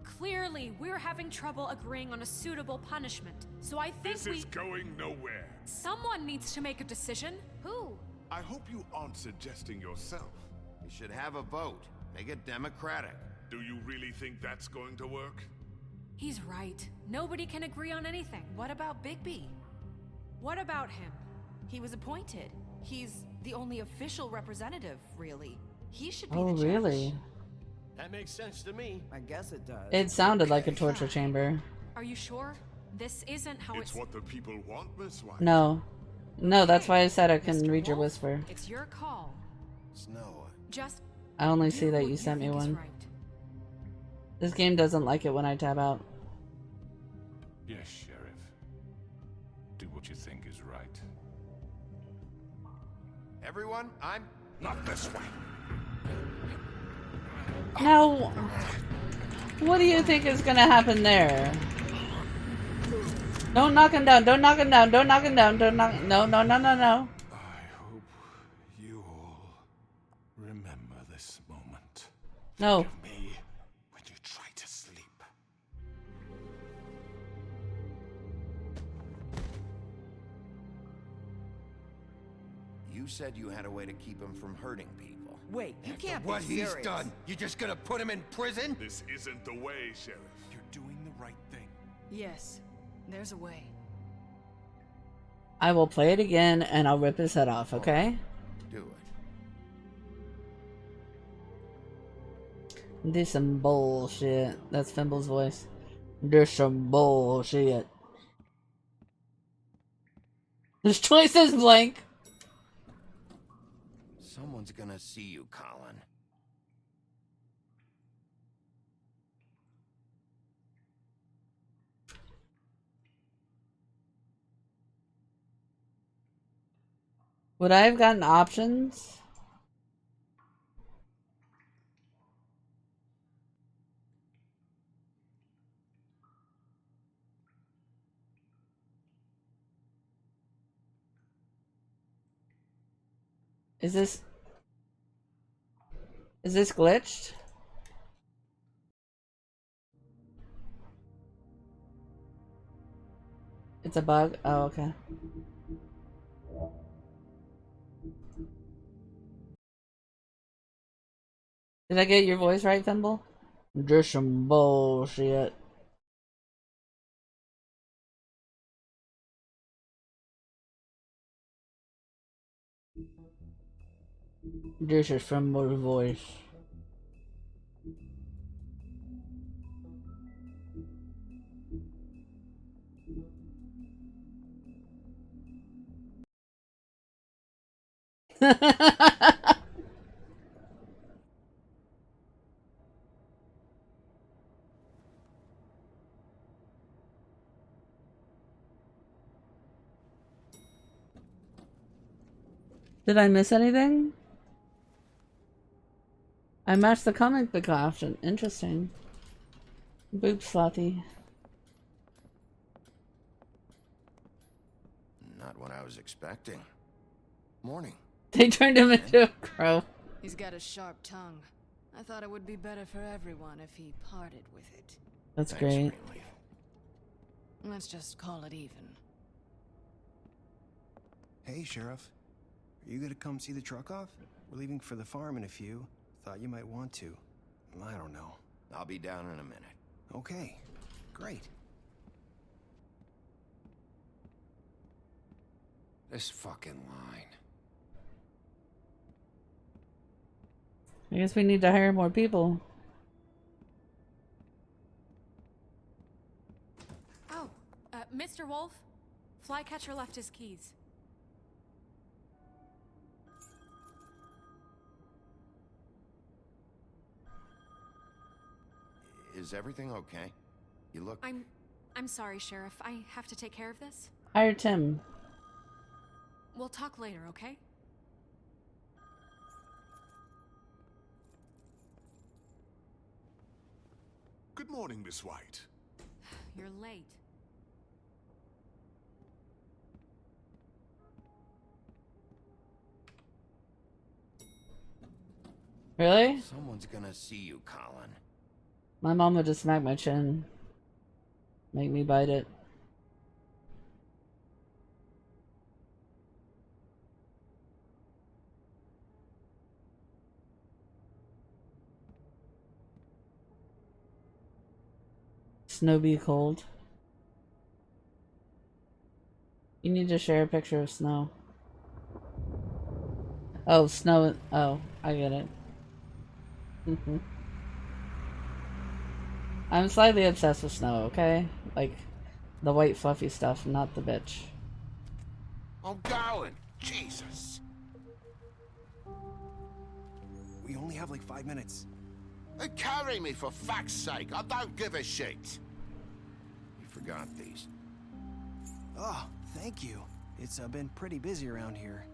Clearly, we're having trouble agreeing on a suitable punishment. So I think This is going nowhere. someone needs to make a decision. Who? I hope you aren't suggesting yourself. We should have a vote. Make it democratic. Do you really think that's going to work? He's right. Nobody can agree on anything. What about Bigby? What about him? He was appointed. He's the only official representative, really. He should be Oh, the judge. really? That makes sense to me. I guess it does. It sounded like a torture chamber. Are you sure? This isn't how It's what the people want, Miss White. No. No, that's why I said I can Mr. read your Wolf, whisper. It's your call. Snow. Just I only do see that what you sent me think is one. right. This game doesn't like it when I tab out. Yes, Sheriff. Do what you think is right. Everyone, I'm... Not this way. Now, what do you think is gonna happen there? Don't knock him down, don't knock him down, don't knock him down, don't knock... No, no, no, no, no. I hope you all remember this moment. No. Think of me when you try to sleep. You said you had a way to keep him from hurting people. Wait, you After can't what be he's serious. done, you just gonna put him in prison? This isn't the way, Sheriff. You're doing the right thing. Yes, there's a way. I will play it again and I'll rip his head off, okay? Do it. This some bullshit. That's Fimble's voice. This some bullshit. His choice is blank. Someone's gonna see you, Colin. Would I have gotten options? Is this glitched? It's a bug? Oh, okay. Did I get your voice right, Thimble? Just some bullshit. This is Thimble's voice. Did I miss anything? I matched the comic book option. Interesting. Boop slothy. Not what I was expecting. Morning. They turned him into a crow. He's got a sharp tongue. I thought it would be better for everyone if he parted with it. That's great. Let's just call it even. Hey, Sheriff. Are you gonna come see the truck off? We're leaving for the farm in a few. Thought you might want to. I don't know. I'll be down in a minute. Okay. Great. This fucking line. I guess we need to hire more people. Oh, Mr. Wolf, Flycatcher left his keys. Is everything okay? You look... I'm sorry, Sheriff. I have to take care of this. Hire Tim. We'll talk later, okay? Good morning, Miss White. You're late. Really? Someone's gonna see you, Colin. My mom would just smack my chin. Make me bite it. Snow be cold. You need to share a picture of snow. Oh, snow. Oh, I get it. I'm slightly obsessed with snow, okay? Like, the white fluffy stuff, not the bitch. I'm going! Jesus! We only have like 5 minutes. Carry me, for fuck's sake! I don't give a shit! You forgot these. Oh, thank you. It's been pretty busy around here.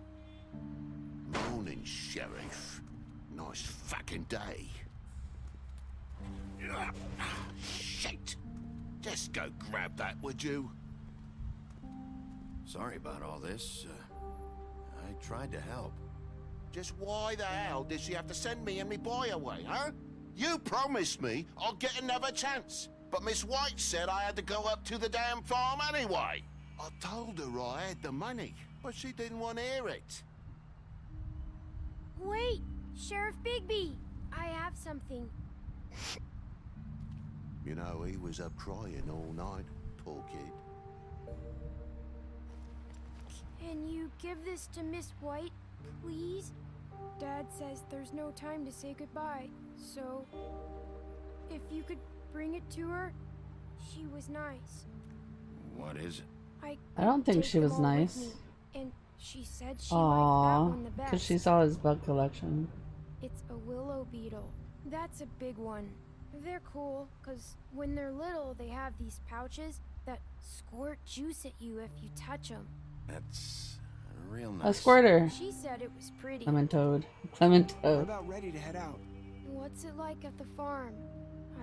Morning, Sheriff. Nice fucking day. Shit! Just go grab that, would you? Sorry about all this. I tried to help. Just why the hell did she have to send me and me boy away, huh? You promised me I'd get another chance, but Miss White said I had to go up to the damn farm anyway. I told her I had the money, but she didn't want to hear it. Wait, Sheriff Bigby, I have something. You know, he was up crying all night, poor kid. Can you give this to Miss White, please? Dad says there's no time to say goodbye, so if you could bring it to her, she was nice. What is it? I don't think she was nice. Me, and she said she liked that one the best. Because she saw his bug collection. It's a willow beetle. That's a big one. They're cool, because when they're little, they have these pouches that squirt juice at you if you touch them. That's Real A nice. squirter. She said it was pretty. Clement Toad. Clement We're Toad. about ready to head out. What's it like at the farm?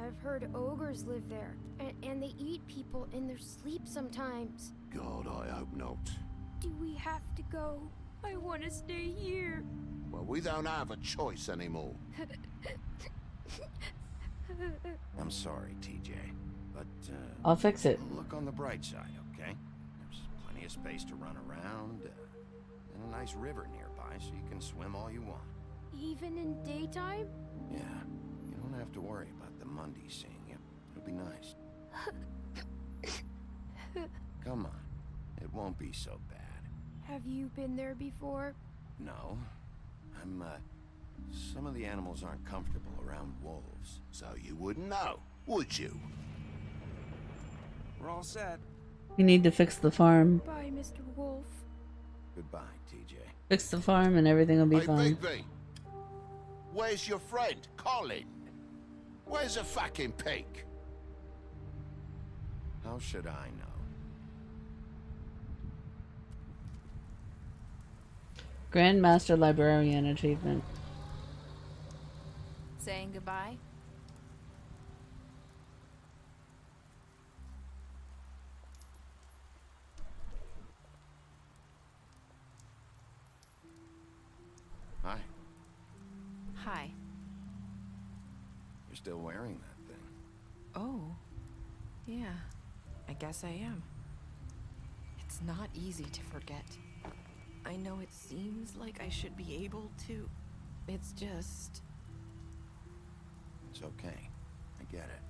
I've heard ogres live there, and they eat people in their sleep sometimes. God, I hope not. Do we have to go? I want to stay here. Well, we don't have a choice anymore. I'm sorry, TJ, but I'll fix it. look on the bright side, okay? There's plenty of space to run around, and a nice river nearby, so you can swim all you want. Even in daytime? Yeah, you don't have to worry about the Mundies seeing you. It'll be nice. Come on, it won't be so bad. Have you been there before? No, some of the animals aren't comfortable around wolves, so you wouldn't know, would you? We're all set. You need to fix the farm. Bye, Mr. Wolf. Goodbye, TJ. Fix the farm and everything will be Hey, fine. Bigby! Where's your friend, Colin? Where's the fucking pig? How should I know? Grandmaster Librarian achievement. Saying goodbye? Hi. Hi. You're still wearing that thing. Oh. Yeah. I guess I am. It's not easy to forget. I know it seems like I should be able to. It's just... It's okay. I get it.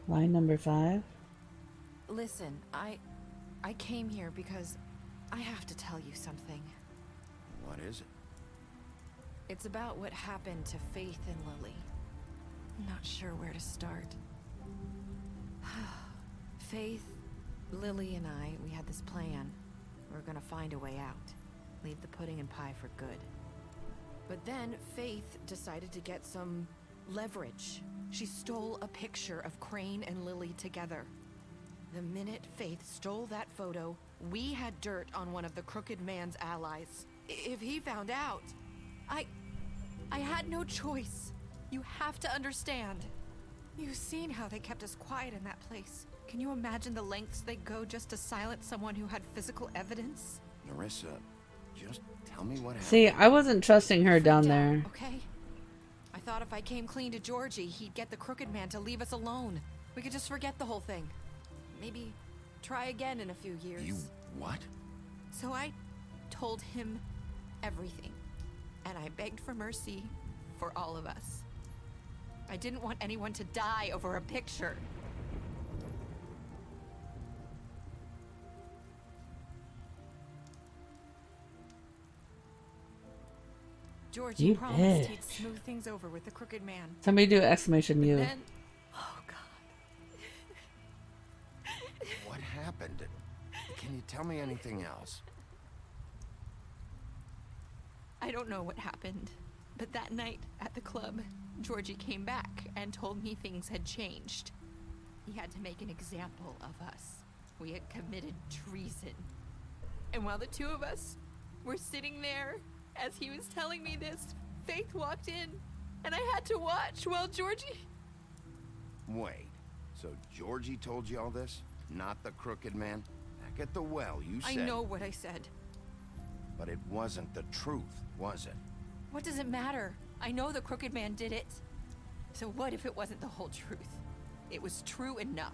Line number 5. Listen, I came here because I have to tell you something. What is it? It's about what happened to Faith and Lily. I'm not sure where to start. Faith, Lily, and I, we had this plan. We were gonna find a way out. Leave the pudding and pie for good. But then Faith decided to get some leverage. She stole a picture of Crane and Lily together. The minute Faith stole that photo, we had dirt on one of the Crooked Man's allies. If he found out, I had no choice. You have to understand. You've seen how they kept us quiet in that place. Can you imagine the lengths they go just to silence someone who had physical evidence? Nerissa, just tell me what happened. See, I wasn't trusting her down there. Okay. I thought if I came clean to Georgie, he'd get the Crooked Man to leave us alone. We could just forget the whole thing. Maybe try again in a few years. You what? So I told him everything. And I begged for mercy for all of us. I didn't want anyone to die over a picture. Georgie You promised bitch. he'd smooth things over with the Crooked Man. Somebody do exclamation U. Then, oh god. What happened? Can you tell me anything else? I don't know what happened, but that night at the club, Georgie came back and told me things had changed. He had to make an example of us. We had committed treason. And while the two of us were sitting there, as he was telling me this, Faith walked in, and I had to watch while Georgie... Wait, so Georgie told you all this? Not the Crooked Man? Back at the well, you said... I know what I said. But it wasn't the truth, was it? What does it matter? I know the Crooked Man did it. So what if it wasn't the whole truth? It was true enough.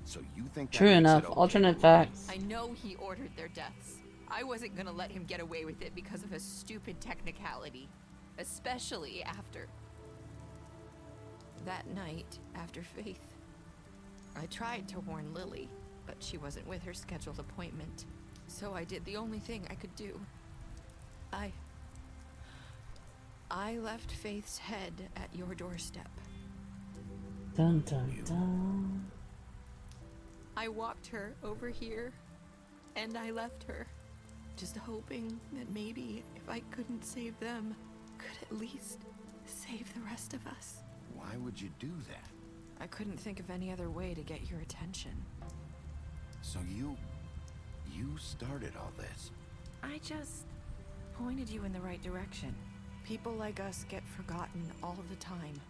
So you think that True makes enough. it okay? Alternate facts. I know he ordered their deaths. I wasn't gonna let him get away with it because of a stupid technicality. Especially after... that night, after Faith. I tried to warn Lily, but she wasn't with her scheduled appointment. So I did the only thing I could do. I left Faith's head at your doorstep. Dun dun dun. I walked her over here, and I left her. Just hoping that maybe if I couldn't save them, could at least save the rest of us. Why would you do that? I couldn't think of any other way to get your attention. So You started all this. I just pointed you in the right direction. People like us get forgotten all the time.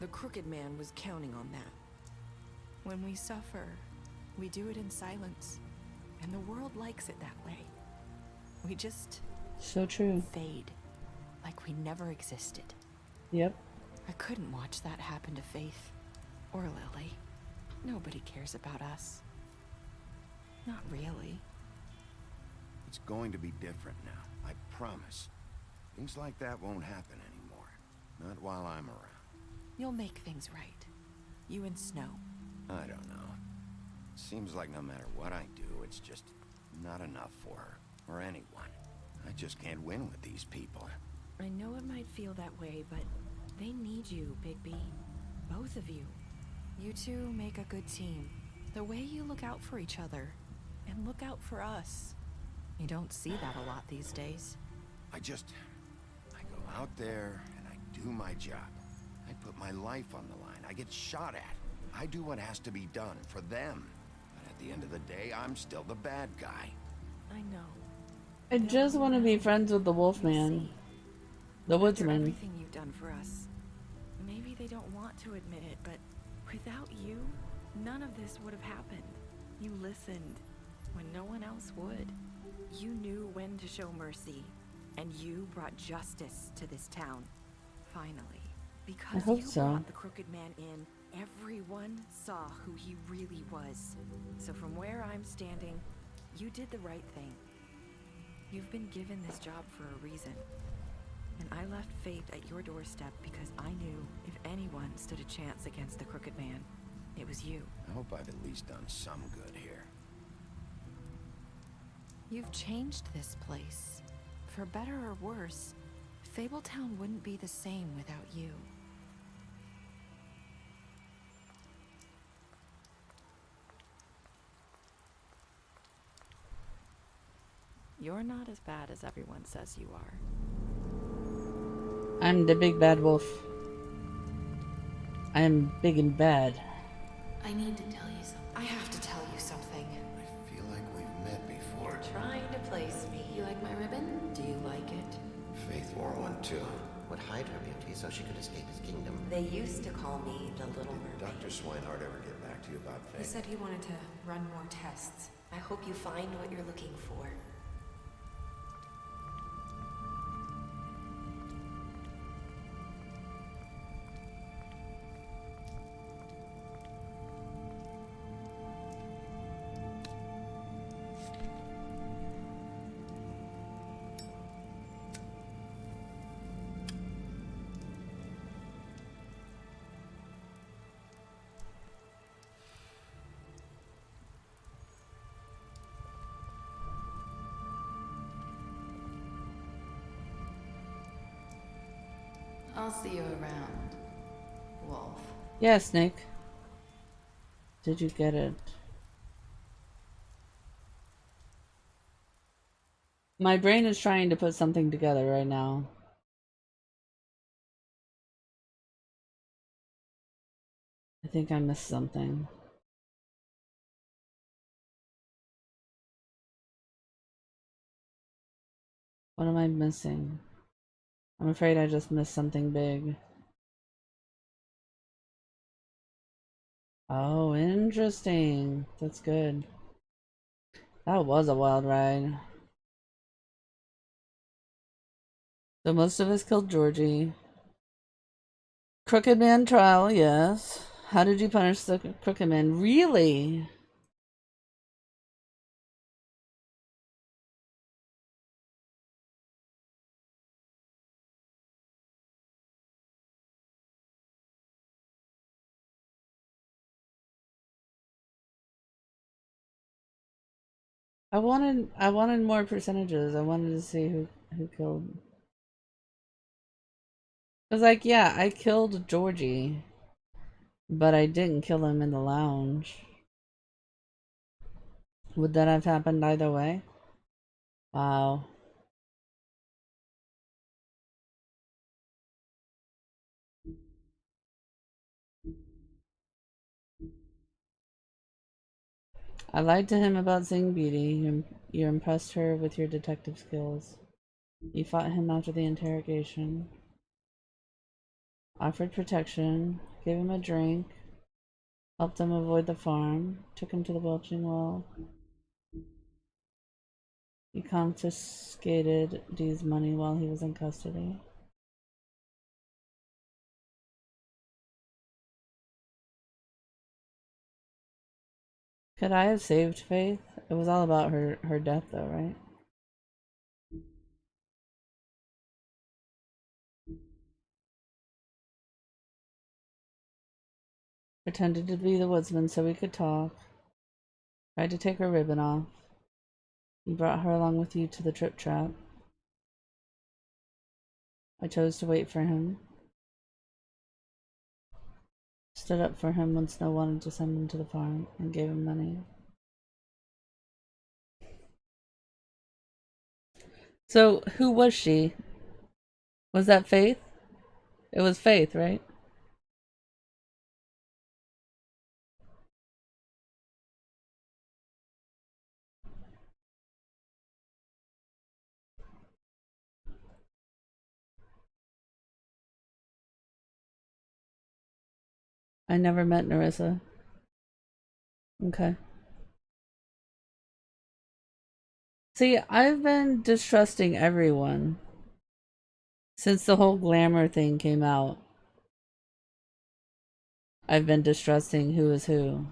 The Crooked Man was counting on that. When we suffer, we do it in silence. And the world likes it that way. We just... So true. Fade. Like we never existed. Yep. I couldn't watch that happen to Faith. Or Lily. Nobody cares about us. Not really. It's going to be different now, I promise. Things like that won't happen anymore. Not while I'm around. You'll make things right. You and Snow. I don't know. Seems like no matter what I do, it's just not enough for her, or anyone. I just can't win with these people. I know it might feel that way, but they need you, Bigby. Both of you. You two make a good team. The way you look out for each other, and look out for us. You don't see that a lot these days. I go out there and I do my job. I put my life on the line. I get shot at. I do what has to be done for them. But at the end of the day, I'm still the bad guy. I know. I just want to be friends with the Wolfman. The After Woodsman. everything you've done for us. Maybe they don't want to admit it, but without you, none of this would have happened. You listened when no one else would. You knew when to show mercy, and you brought justice to this town. Finally. Because hope you so. brought the Crooked Man in, everyone saw who he really was. So from where I'm standing, you did the right thing. You've been given this job for a reason. And I left Faith at your doorstep because I knew if anyone stood a chance against the Crooked Man, it was you. I hope I've at least done some good here. You've changed this place. For better or worse, Fabletown wouldn't be the same without you. You're not as bad as everyone says you are. I'm the big bad wolf. I am big and bad. I need to tell you something. I have to tell you something. I feel like we've met before. You're trying to place me. You like my ribbon? Do you like it? Faith wore one too. Would hide her beauty so she could escape his kingdom. They used to call me the Little Mermaid. Dr. Swinehart ever get back to you about He Faith? said he wanted to run more tests. I hope you find what you're looking for. I'll see you around, Wolf. Yeah, Snake. Did you get it? My brain is trying to put something together right now. I think I missed something. What am I missing? I'm afraid I just missed something big. Oh, interesting. That's good. That was a wild ride. So most of us killed Georgie. Crooked Man trial, yes. How did you punish the Crooked Man? Really? I wanted more percentages. I wanted to see who killed. I was like, yeah, I killed Georgie, but I didn't kill him in the lounge. Would that have happened either way? Wow. I lied to him about seeing Beauty. You impressed her with your detective skills. You fought him after the interrogation. Offered protection. Gave him a drink. Helped him avoid the farm. Took him to the belching well. You confiscated Dee's money while he was in custody. Could I have saved Faith? It was all about her death though, right? Pretended to be the woodsman so we could talk. Tried to take her ribbon off. You brought her along with you to the trip trap. I chose to wait for him. Stood up for him when Snow wanted to send him to the farm and gave him money. So, who was she? Was that Faith? It was Faith, right? I never met Nerissa. Okay. See, I've been distrusting everyone since the whole glamour thing came out. I've been distrusting who is who.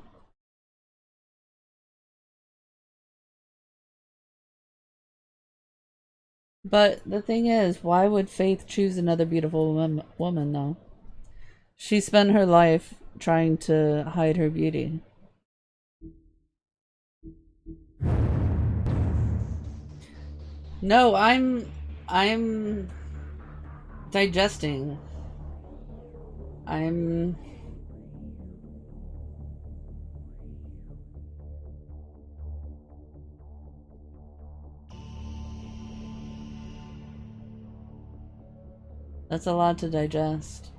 But the thing is, why would Faith choose another beautiful woman though? She spent her life trying to hide her beauty. No, I'm digesting. That's a lot to digest.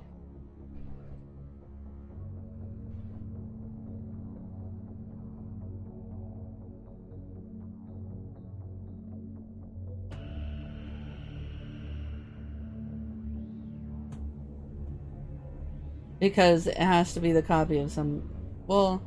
Because it has to be the copy of some... Well...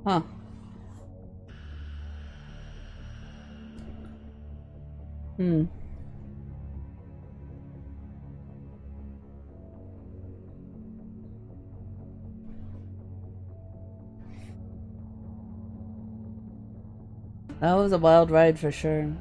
Huh. That was a wild ride for sure.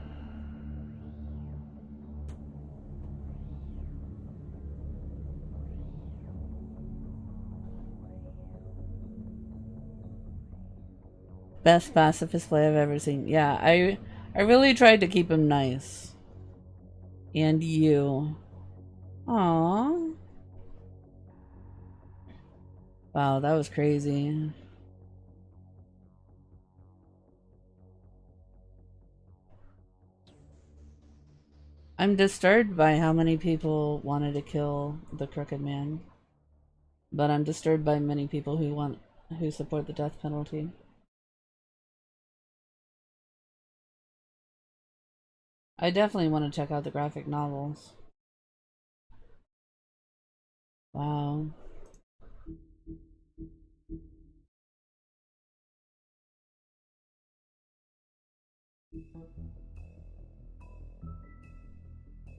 Best pacifist play I've ever seen. Yeah, I really tried to keep him nice. And you. Aww. Wow, that was crazy. I'm disturbed by how many people wanted to kill the Crooked Man. But I'm disturbed by many people who support the death penalty. I definitely want to check out the graphic novels. Wow.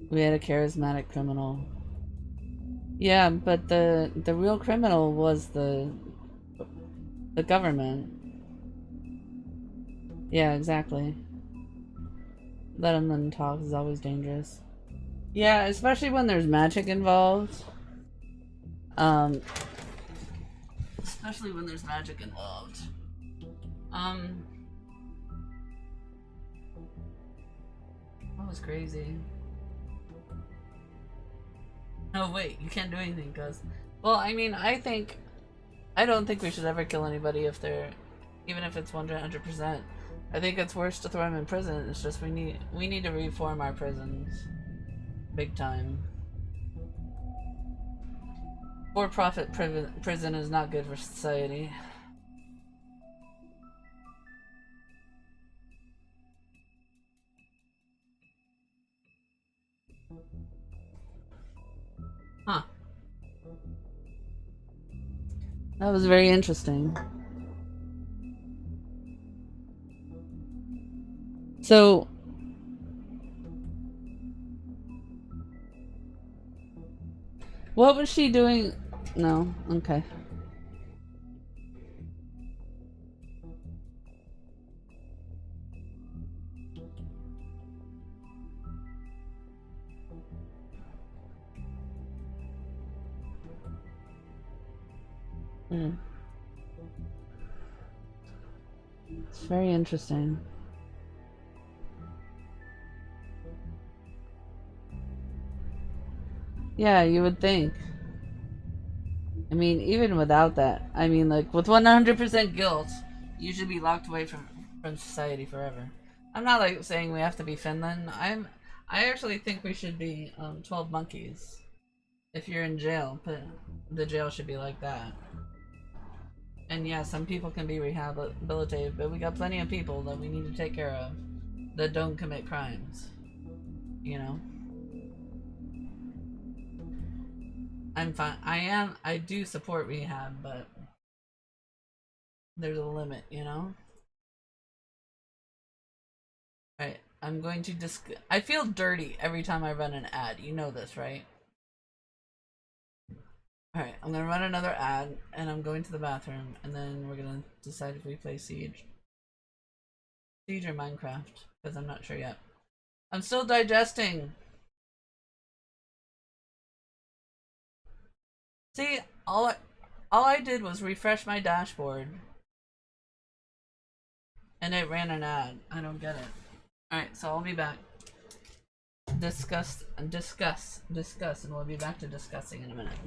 We had a charismatic criminal. Yeah, but the real criminal was the government. Yeah, exactly. Letting them talk is always dangerous. Yeah, especially when there's magic involved. Especially when there's magic involved. That was crazy. Oh wait, you can't do anything, cuz. Well, I mean, I think I don't think we should ever kill anybody if they're, even if it's 100%. I think it's worse to throw them in prison. It's just we need to reform our prisons, big time. For-profit prison is not good for society. Huh. That was very interesting. So, what was she doing? No, okay. It's very interesting. Yeah, you would think. I mean, even without that, I mean, like, with 100% guilt, you should be locked away from society forever. I'm not, like, saying we have to be Finland. I actually think we should be 12 monkeys. If you're in jail, but the jail should be like that. And yeah, some people can be rehabilitated, but we got plenty of people that we need to take care of that don't commit crimes. You know? I'm fine. I do support rehab, but there's a limit, you know? Right, I'm going to I feel dirty every time I run an ad. You know this, right? Alright, I'm gonna run another ad, and I'm going to the bathroom, and then we're gonna decide if we play Siege. Siege or Minecraft, because I'm not sure yet. I'm still digesting! See, all I did was refresh my dashboard, and it ran an ad. I don't get it. Alright, so I'll be back. Discuss, and we'll be back to discussing in a minute.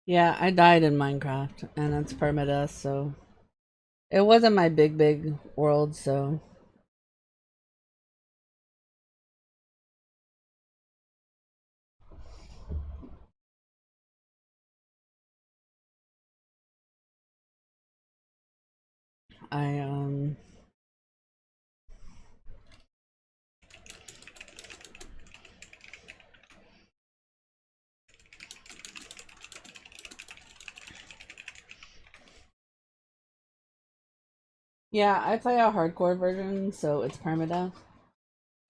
Yeah, I died in Minecraft, and it's permadeath, so it wasn't my big world, so I yeah, I play a hardcore version, so it's permadeath.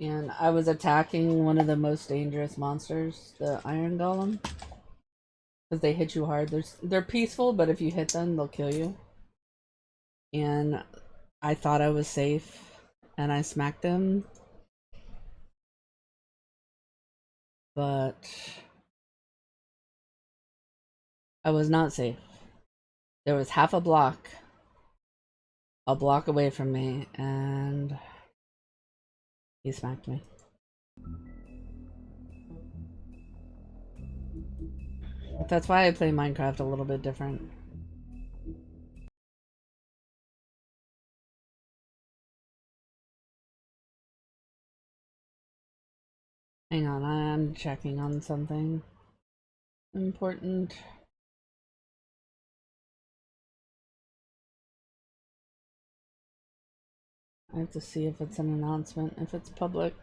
And I was attacking one of the most dangerous monsters, the Iron Golem. Because they hit you hard. They're peaceful, but if you hit them, they'll kill you. And I thought I was safe, and I smacked him. But I was not safe. There was half a block away from me, and he smacked me. But that's why I play Minecraft a little bit different. Hang on, I'm checking on something important. I have to see if it's an announcement, if it's public.